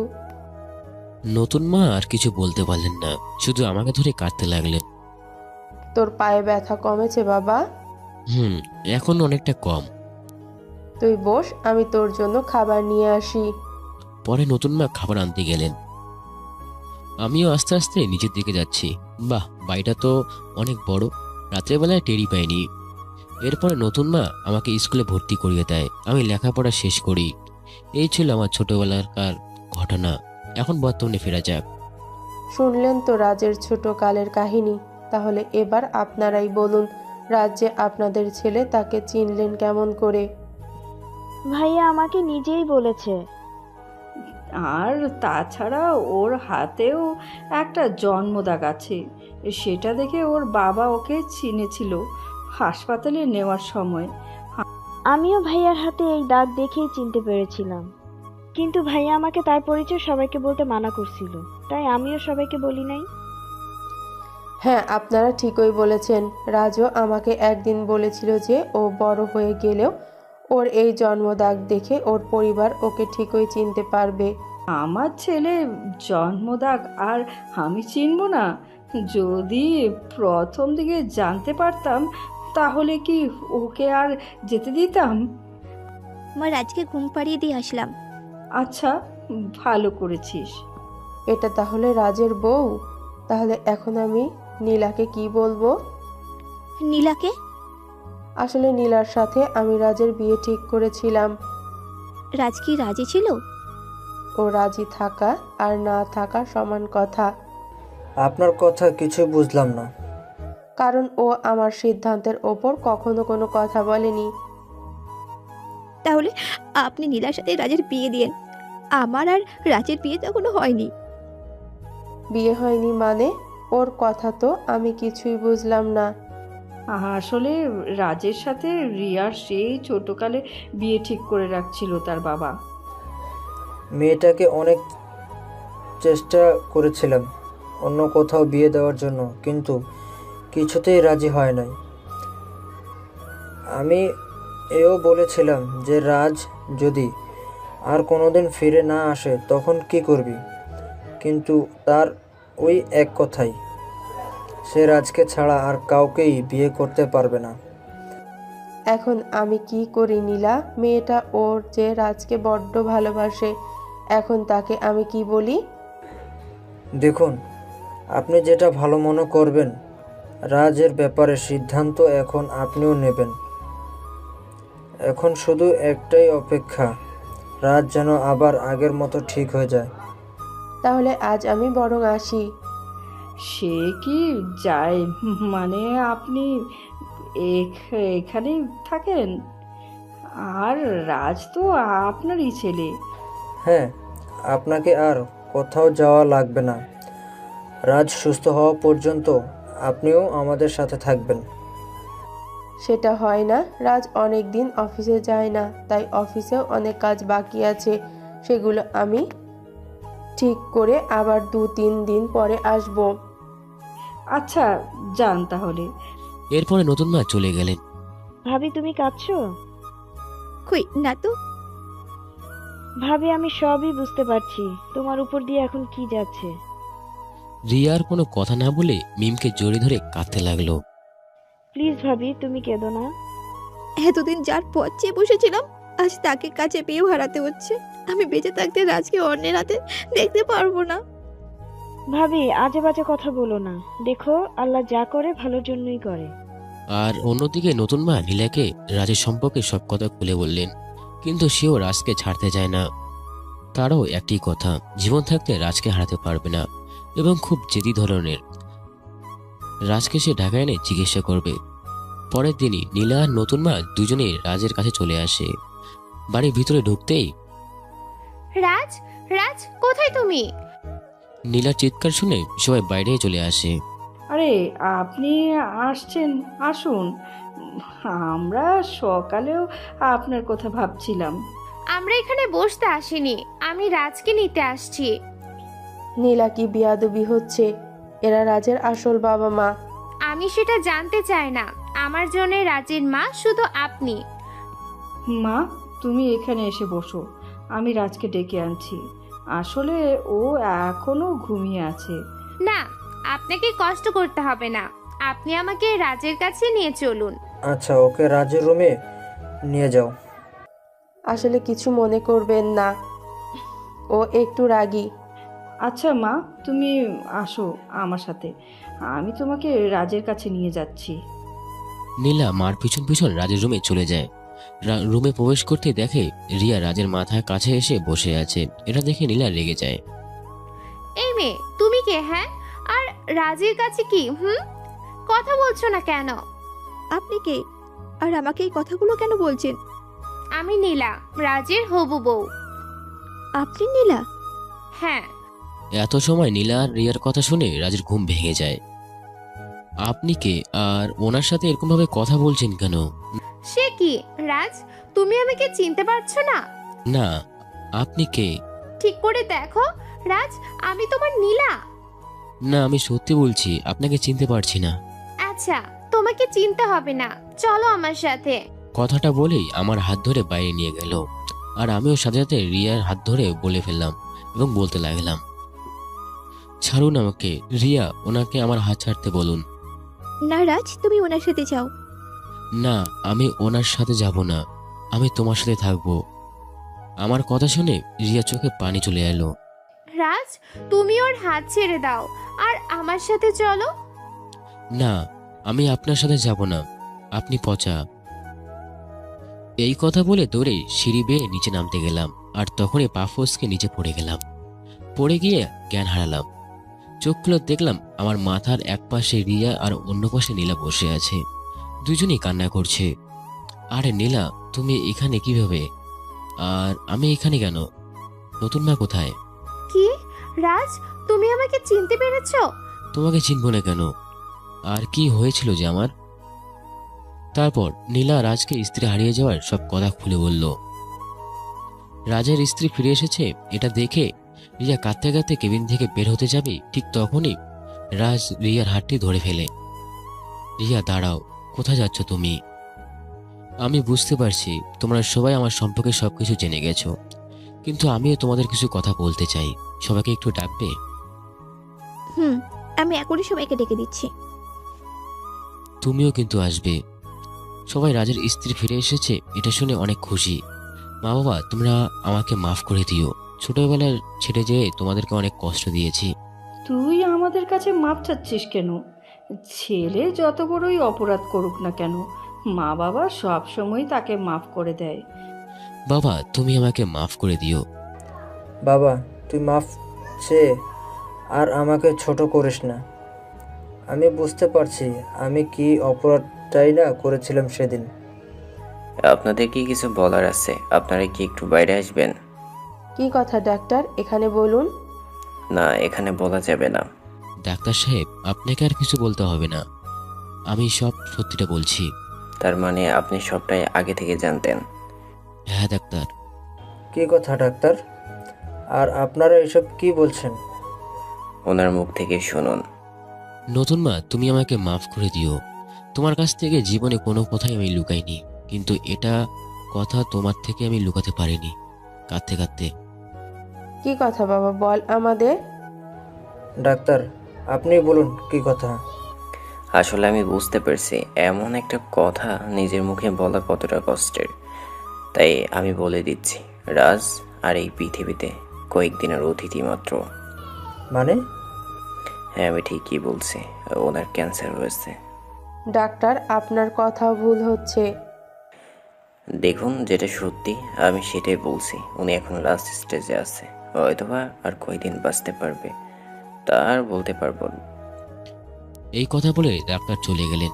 নতুন মা আর কিছু বলতে পারলেন না, শুধু আমাকে ধরে কাঁদতে লাগলেন। তোর পায়ে ব্যথা কমেছে বাবা? এখন অনেকটা কম। তুই বস, আমি তোর জন্য খাবার নিয়ে আসি। পরে নতুন মা খাবার আনতে গেলেন। আমিও আস্তে আস্তে নিচের দিকে যাচ্ছি। বাহ, বাড়িটা তো অনেক বড়। রাত্রেবেলায় টেরি পাইনি। এরপরে নতুন মা আমাকে স্কুলে ভর্তি করিয়ে দেয়। আমি লেখাপড়া শেষ করি। এই ছিল আমার ছোটবেলাকার ঘটনা। এখন বর্তমানে ফেরা যাক। শুনলেন তো রাজের ছোট কালের কাহিনী। তাহলে এবার আপনারাই বলুন, রাজ যে আপনাদের ছেলে, তাকে চিনলেন কেমন করে? ভাইয়া আমাকে নিজেই বলেছে। আর তাছাড়া ওর হাতেও একটা জন্মদাগ আছে, সেটা দেখে ওর বাবা ওকে চিনেছিল হাসপাতালে নেওয়ার সময়। আমিও ভাইয়ার হাতে এই দাগ দেখেই চিনতে পেরেছিলাম, কিন্তু ভাইয়া আমাকে তার পরিচয় সবাইকে বলতে মানা করছিল, তাই আমিও সবাইকে বলি নাই। হ্যাঁ, আপনারা ঠিকই বলেছেন। রাজও আমাকে একদিন বলেছিল যে ও বড় হয়ে গেলেও ওর এই জন্মদাগ দেখে ওর পরিবার ওকে ঠিকই চিনতে পারবে। আমার ছেলে জন্মদাগ আর আমি চিনব না? যদি প্রথম দিকে জানতে পারতাম তাহলে কি ওকে আর যেতে দিতাম? মা, রাজকে ঘুম পাড়িয়ে দিয়ে আসলাম। আচ্ছা, ভালো করেছিস। এটা তাহলে রাজের বউ? তাহলে এখন আমি নীলাকে কি বলবো? নীলাকে? আসলে নীলার সাথে আমি রাজের বিয়ে ঠিক করেছিলাম। রাজ কি রাজি ছিল? ও রাজি থাকা আর না থাকা সমান কথা। আপনার কথা কিছু বুঝলাম না। কারণ ও আমার সিদ্ধান্তের ওপর কখনো কোনো কথা বলেনি। তাহলে আপনি নীলার সাথে রাজের বিয়ে দিয়েন। আমার আর রাজের বিয়ে তখনও হয়নি। বিয়ে হয়নি মানে? ওর কথা তো আমি কিছুই বুঝলাম না। আসলে রাজের সাথে রিয়ার সেই ছোটকালে বিয়ে ঠিক করে রাখছিল তার বাবা। মেয়েটাকে অনেক চেষ্টা করেছিলাম অন্য কোথাও বিয়ে দেওয়ার জন্য, কিন্তু কিছুতেই রাজি হয় নাই। আমি এও বলেছিলাম যে রাজ যদি আর কোনোদিন ফিরে না আসে তখন কি করবি, কিন্তু তার ওই এক কথাই, সে রাজকে ছাড়া আর কাউকেই বিয়ে করতে পারবে না। এখন আমি কি করি নীলা? মেয়েটা ওর যে রাজকে বড্ড ভালোবাসে, এখন তাকে আমি কি বলি? দেখুন, আপনি যেটা ভালো মনে করবেন। রাজের ব্যাপারে সিদ্ধান্ত এখন আপনিও নেবেন। এখন শুধু একটাই অপেক্ষা, রাজ যেন আবার আগের মতো ঠিক হয়ে যায়। তাহলে আজ আমি বরং আসি। সে কি যায়? মানে আপনি এখানেই থাকেন? আর রাজ তো আপনারই ছেলে। হ্যাঁ, আপনাকে আর কোথাও যাওয়া লাগবে না। রাজ সুস্থ হওয়া পর্যন্ত আপনিও আমাদের সাথে থাকবেন। সেটা হয় না। রাজ অনেক দিন অফিসে যায় না, তাই অফিসেও অনেক কাজ বাকি আছে। সেগুলো আমি ঠিক করে আবার 2-3 দিন পরে আসব। আচ্ছা, যান তাহলে। এরপরে নতুন মা চলে গেলেন। ভাবি, তুমি কাঁদছো? কই না তো। ভাবি, আমি সবই বুঝতে পারছি তোমার উপর দিয়ে এখন কি যাচ্ছে। রিয়ার কোনো কথা না বলে মিমকে জড়িয়ে ধরে কাঁদতে লাগলো। প্লিজ ভাবি, তুমি কেঁদো না। এতদিন যার পথ চেয়ে বসেছিলাম আজ তাকে কাছে পেয়েও হারাতে হচ্ছে। আমি বেঁচে থাকতে রাজকে অন্যের হাতে দেখতে পারবো না। ভাবি, আজে বাজে কথা বলো না। দেখো, আল্লাহ যা করে ভালোর জন্যই করে। আর অন্যদিকে নতুন মা নীলাকে রাজের সম্পর্কে সব কথা খুলে বললেন, কিন্তু সেও রাজকে ছাড়তে চায় না। তারও একটি কথা, জীবন থাকতে রাজকে হারাতে পারবে না এবং খুব জেদি ধরনের। রাজকে সে ঢাকায় এনে চিকিৎসা করবে। পরের দিনই নীলা আর নতুন মা দুজনেই রাজের কাছে চলে আসে। বাড়ির ভিতরে ঢুকতেই রাজ, রাজ কোথায় তুমি? নীলার চিৎকার শুনে সবাই বাইরে চলে আসে। আরে, আপনি আসছেন, আসুন। আমরা সকালেও আপনার কথা ভাবছিলাম। আমরা এখানে বসতে আসিনি, আমি রাজকে নিতে আসছি। নীলা কি বিয়াদবি হচ্ছে? এরা রাজের আসল বাবা মা। আমি সেটা জানতে চাই না। আমার জন্য রাজের মা শুধু আপনি। মা, তুমি এখানে এসে বসো, আমি রাজকে ডেকে আনছি। আসলে ও এখনো ঘুমিয়ে আছে। না, আপনাকে কষ্ট করতে হবে না। আপনি আমাকে রাজের কাছে নিয়ে চলুন। আচ্ছা, ওকে রাজের রুমে নিয়ে যাও। আসলে কিছু মনে করবেন না, ও একটু রাগী। আচ্ছা মা, তুমি আসো আমার সাথে, আমি তোমাকে রাজের কাছে নিয়ে যাচ্ছি। নীলা মার পিছন পিছন রাজের রুমে চলে যায়। রুমে প্রবেশ করতে দেখে রিয়া রাজের মাথার কাছে এসে বসে আছে। এটা দেখে নীলা রেগে যায়। এই মেয়ে, তুমি কে? হ্যাঁ, আর রাজের কাছে কি? কথা বলছো না কেন? আপনি কে? আর আমাকে এই কথাগুলো কেন বলছেন? আমি নীলা, রাজের হবু বউ। আপনি নীলা? হ্যাঁ। এত সময় নীলা আর রিয়ার কথা শুনে রাজের ঘুম ভেঙে যায়। আপনি কে? আর ওনার সাথে এরকম ভাবে কথা বলছেন কেন? সে কি রাজ, তুমি আমাকে চিনতে পারছো না? না, আপনি কে? ঠিক করে দেখো রাজ, আমি তোমার নীলা। না, আমি সত্যি বলছি, আপনাকে চিনতে পারছি না। আচ্ছা, তোমাকে চিনতে হবে না, চলো আমার সাথে। কথাটা বলেই আমার হাত ধরে বাইরে নিয়ে গেল। আর আমিও সাথে সাথে রিয়ার হাত ধরে বলে ফেললাম এবং বলতে লাগলাম, ছাড়ুন আমাকে। রিয়া, ওনাকে আমার হাত ছাড়তে বলুন। না রাজ, তুমি ওনার সাথে যাও। না, আমি ওনার সাথে যাব না, আমি তোমার সাথে থাকবো। আমার কথা শুনে রিয়া চোখে পানি চলে এলো। রাজ, তুমি ওর হাত ছেড়ে দাও আর আমার সাথে চলো। না, আমি আপনার সাথে যাব না, আপনি পচা। এই কথা বলে দৌড়ে সিঁড়ি বেয়ে নিচে নামতে গেলাম, আর তখনই পা ফসকে নিচে পড়ে গেলাম। পড়ে গিয়ে জ্ঞান হারালাম। চোখ খুলে দেখলাম আমার মাথার এক পাশে রিয়া আর অন্য পাশে নীলা বসে আছে। দুজনেই কান্না করছে। আরে নীলা, তুমি এখানে কিভাবে? আর আমি এখানে কেন? নতুন মা কোথায়? কি রাজ, তুমি আমাকে চিনতে পেরেছো? তোমাকে চিনবো না কেন? আর কি হয়েছিল যে আমার? তারপর নীলা রাজকে স্ত্রী হারিয়ে যাওয়ার সব কথা খুলে বলল। রাজের স্ত্রী ফিরে এসেছে এটা দেখে রিয়া কাঁদতে কাঁদতে কেবিন থেকে বের হতে যাবে, ঠিক তখনই রাজ রিয়ার হাতটি ধরে ফেলে। রিয়া, দাঁড়াও, কোথায় যাচ্ছ তুমি? আমি বুঝতে পারছি তোমরা সবাই আমার সম্পর্কে সবকিছু জেনে গেছো, কিন্তু আমিও তোমাদের কিছু কথা বলতে চাই। সবাইকে একটু ডাকবে? আমি এখনই সবাইকে ডেকে দিচ্ছি। তুমিও কিন্তু আসবে। সবাই রাজের স্ত্রী ফিরে এসেছে এটা শুনে অনেক খুশি। মা বাবা, তোমরা আমাকে মাফ করে দিও। ছোটবেলার ছেড়ে যেয়ে তোমাদেরকে অনেক কষ্ট দিয়েছি। তুই আমাদের কাছে মাপ চাচ্ছিস কেন? ছেলে যত বড়ই অপরাধ করুক না কেন, মা বাবা সব সময় তাকে মাফ করে দেয়। বাবা, তুমি আমাকে মাফ করে দিও। বাবা, তুই মাফ চেয়ে আর আমাকে ছোট করিস না। আমি বুঝতে পারছি আমি কি অপরাধটাই না করেছিলাম সেদিন। আপনাদের কি কিছু বলার আছে? আপনারা কি একটু বাইরে আসবেন? কি কথা ডাক্তার, এখানে বলুন। না, এখানে বলা যাবে না। ডাক্তার সাহেব, আপনাকে আর কিছু বলতে হবে না, আমি সব সত্যিটা বলছি। তার মানে আপনি সবটাই আগে থেকে জানতেন? হ্যাঁ ডাক্তার। কি কথা ডাক্তার? আর আপনারা এসব কি বলছেন? ওনার মুখ থেকে শুনুন। নতুন মা, তুমি আমাকে মাফ করে দিও। তোমার কাছ থেকে জীবনে কোনো কথাই আমি লুকাইনি, কিন্তু এটা কথা তোমার থেকে আমি লুকাতে পারিনি। কাঁদতে কাঁদতে। কি কথা বাবা, বল আমাদের। ডাক্তার, আপনি বলুন কি কথা। আসলে আমি বুঝতে পারছি এমন একটা কথা নিজের মুখে বলা কতটা কষ্টের, তাই আমি বলে দিচ্ছি, রাজ আর এই পৃথিবীতে কয়েকদিনের অতিথি মাত্র। মানে? হ্যাঁ, আমি ঠিকই বলছি, ওনার ক্যান্সার হয়েছে। ডাক্তার, আপনার কথা ভুল হচ্ছে। দেখুন, যেটা সত্যি আমি সেটাই বলছি। উনি এখন লাস্ট স্টেজে আছে, হয়তোবা আর কয়দিন বাঁচতে পারবে তা আর বলতে পারবো না। এই কথা বলে ডাক্তার চলে গেলেন।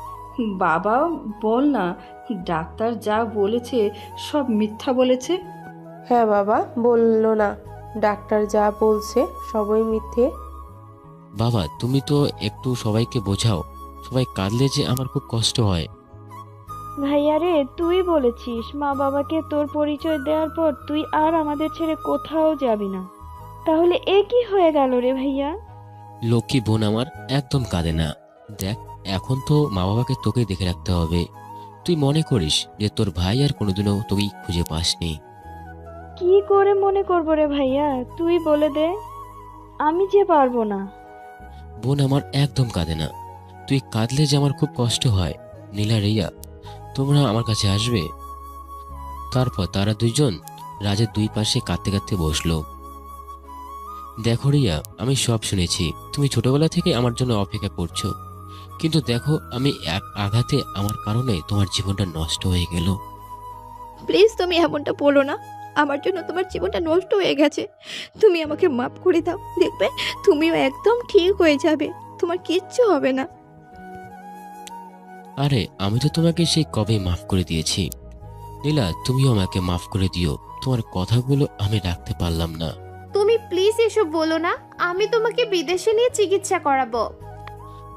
বাবা, বল না, ডাক্তার যা বলেছে সব মিথ্যা বলেছে? হ্যাঁ বাবা, বললো না ডাক্তার যা বলছে সবই মিথ্যে। বাবা, তুমি তো একটু সবাইকে বোঝাও, সবাই কাঁদলে যে আমার খুব কষ্ট হয়। ভাইয়া রে, তুই বলেছিস মা বাবাকে তোর পরিচয় দেওয়ার পর তুই আর আমাদের ছেড়ে কোথাও যাবি না। তাহলে এ কি হয়ে গেল রে ভাইয়া? লক্ষ্মী বোন আমার একদম কাঁদে না। দেখ, এখন তো মা বাবাকে তোকে দেখে রাখতে হবে। তুই মনে করিস যে তোর ভাই আর কোনোদিনও তোকে খুঁজে পাসনি? কি করে মনে করবো রে ভাইয়া, তুই বলে দে, আমি যে পারবো না। বোন আমার একদম কাঁদে না। তুই কাঁদলে যে আমার খুব কষ্ট হয়। নীলা, রিয়া, তোমরা আমার কাছে আসবে? তারপর তারা দুইজন রাজের দুই পাশে কাঁদতে কাঁদতে বসলো। দেখো রিয়া, আমি সব শুনেছি। তুমি ছোটবেলা থেকে আমার জন্য অপেক্ষা করছো, কিন্তু দেখো আমি এক আঘাতে আমার কারণে তোমার জীবনটা নষ্ট হয়ে গেল। প্লিজ তুমি এমনটা বলো না। আমার জন্য তোমার জীবনটা নষ্ট হয়ে গেছে। তুমি আমাকে মাফ করে দাও, দেখবে তুমিও একদম ঠিক হয়ে যাবে, তোমার কিচ্ছু হবে না। আরে, আমি তো তোমাকে সেই কবে মাফ করে দিয়েছি। নীলা, তুমিও আমাকে মাফ করে দিও। তোমার কথাগুলো আমি রাখতে পারলাম না। তুমি প্লিজ এসব বলো না, আমি তোমাকে বিদেশে নিয়ে চিকিৎসা করাবো।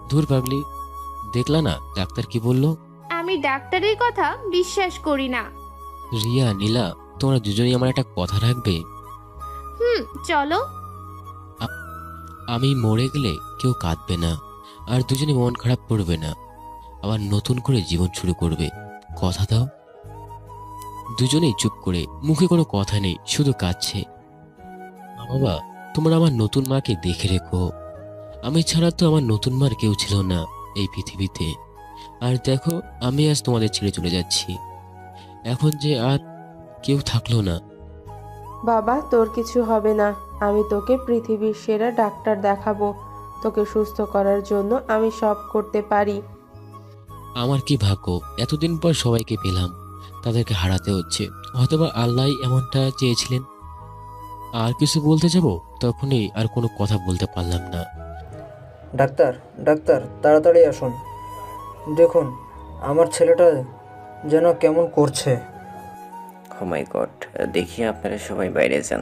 ধুর পাগলি, দেখলা না ডাক্তার কি বললো? আমি ডাক্তারের কথা বিশ্বাস করি না। রিয়া, নীলা, তোমরা দুজনেই আমার একটা কথা রাখবে। চলো। আমি মরে গেলে কেউ কাঁদবে না, আর দুজনে মন খারাপ করবে না, আবার নতুন করে জীবন শুরু করবে। কথা দাও? দুজনেই চুপ করে, মুখে কোনো কথা নেই, শুধু কাঁদছে। মা বাবা, তোমরা আমার নতুন মাকে দেখে রেখো। আমি ছাড়া তো আমার নতুন মার কেউ ছিল না এই পৃথিবীতে। আর দেখো, আমি আজ তোমাদের ছেড়ে চলে যাচ্ছি। এখন যে আর কেউ থাকলো না। বাবা, তোর কিছু হবে না। আমি তোকে পৃথিবীর সেরা ডাক্তার দেখাবো। তোকে সুস্থ করার জন্য আমি সব করতে পারি। আমার কি ভাগ্য, এতদিন পর সবাইকে পেলাম। তাদেরকে হারাতে হচ্ছে, হয়তোবা আল্লাহ এমনটা চেয়েছিলেন। আর কিছু বলতে যাব, তখনই আর কোনো কথা বলতে পারলাম না। ডাক্তার, ডাক্তার, তাড়াতাড়ি আসুন। দেখুন আমার ছেলেটা যেন কেমন করছে। ও মাই গড, দেখি আপনারা সবাই বাইরে যান।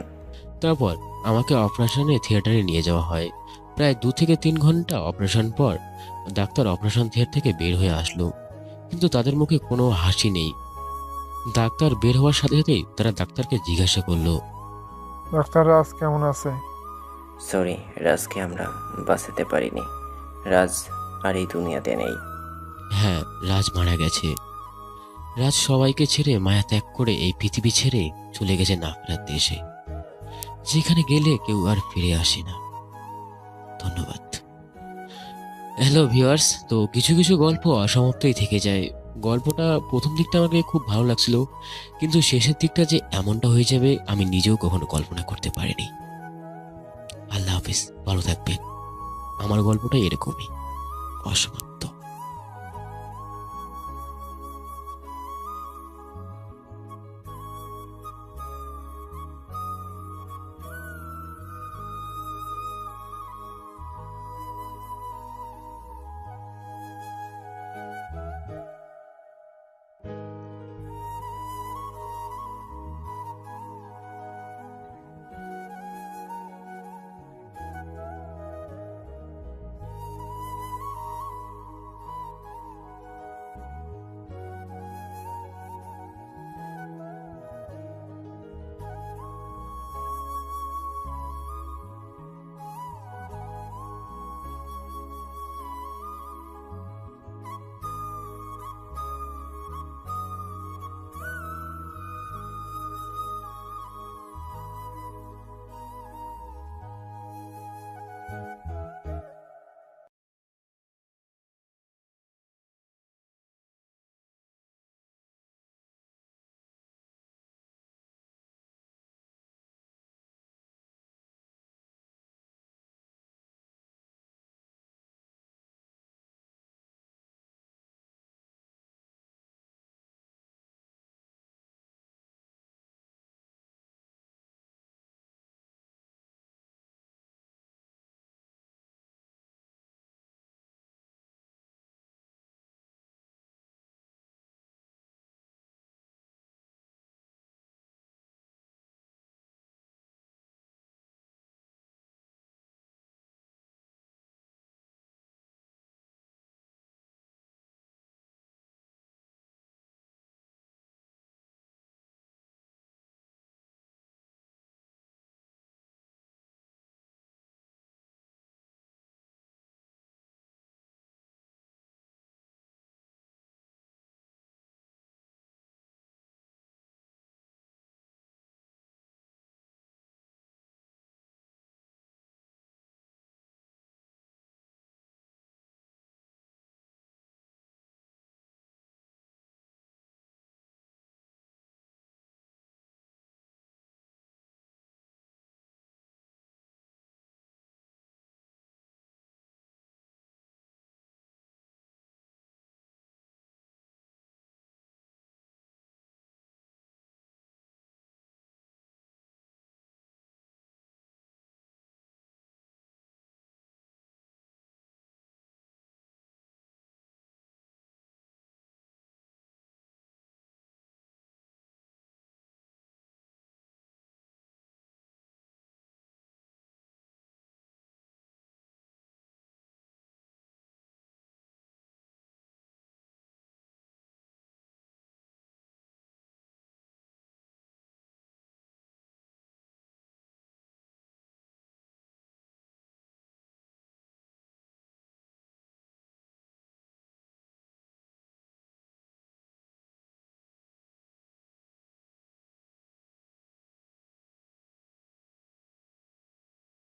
তারপর আমাকে অপারেশনে থিয়েটারে নিয়ে যাওয়া হয়। প্রায় 2 থেকে 3 ঘন্টা অপারেশন পর ডাক্তার অপারেশন থিয়েটার থেকে বের হয়ে আসলো, কিন্তু তাদের মুখে কোনো হাসি নেই। ডাক্তার বের হওয়ার সাথে সাথেই তারা ডাক্তারকে জিজ্ঞাসা করলো, ডাক্তার রাজ কেমন আছে? সরি, রাজকে আমরা বাঁচাতে পারিনি। রাজ আর এই দুনিয়াতে নেই। হ্যাঁ, রাজ মারা গেছে। রাজ সবাইকে ছেড়ে, মায়া ত্যাগ করে এই পৃথিবী ছেড়ে চলে গেছে নাফরাত দেশে, যেখানে গেলে কেউ আর ফিরে আসে না। ধন্যবাদ। হ্যালো ভিউয়ার্স, তো কিছু কিছু গল্প অসমাপ্তই থেকে যায়। গল্পটা প্রথম দিকটা আমাকে খুব ভালো লাগছিল, কিন্তু শেষের দিকটা যে এমনটা হয়ে যাবে আমি নিজেও কখনো কল্পনা করতে পারিনি। আল্লাহ হাফিজ, ভালো থাকবেন। আমার গল্পটা এরকমই অসমাপ্ত।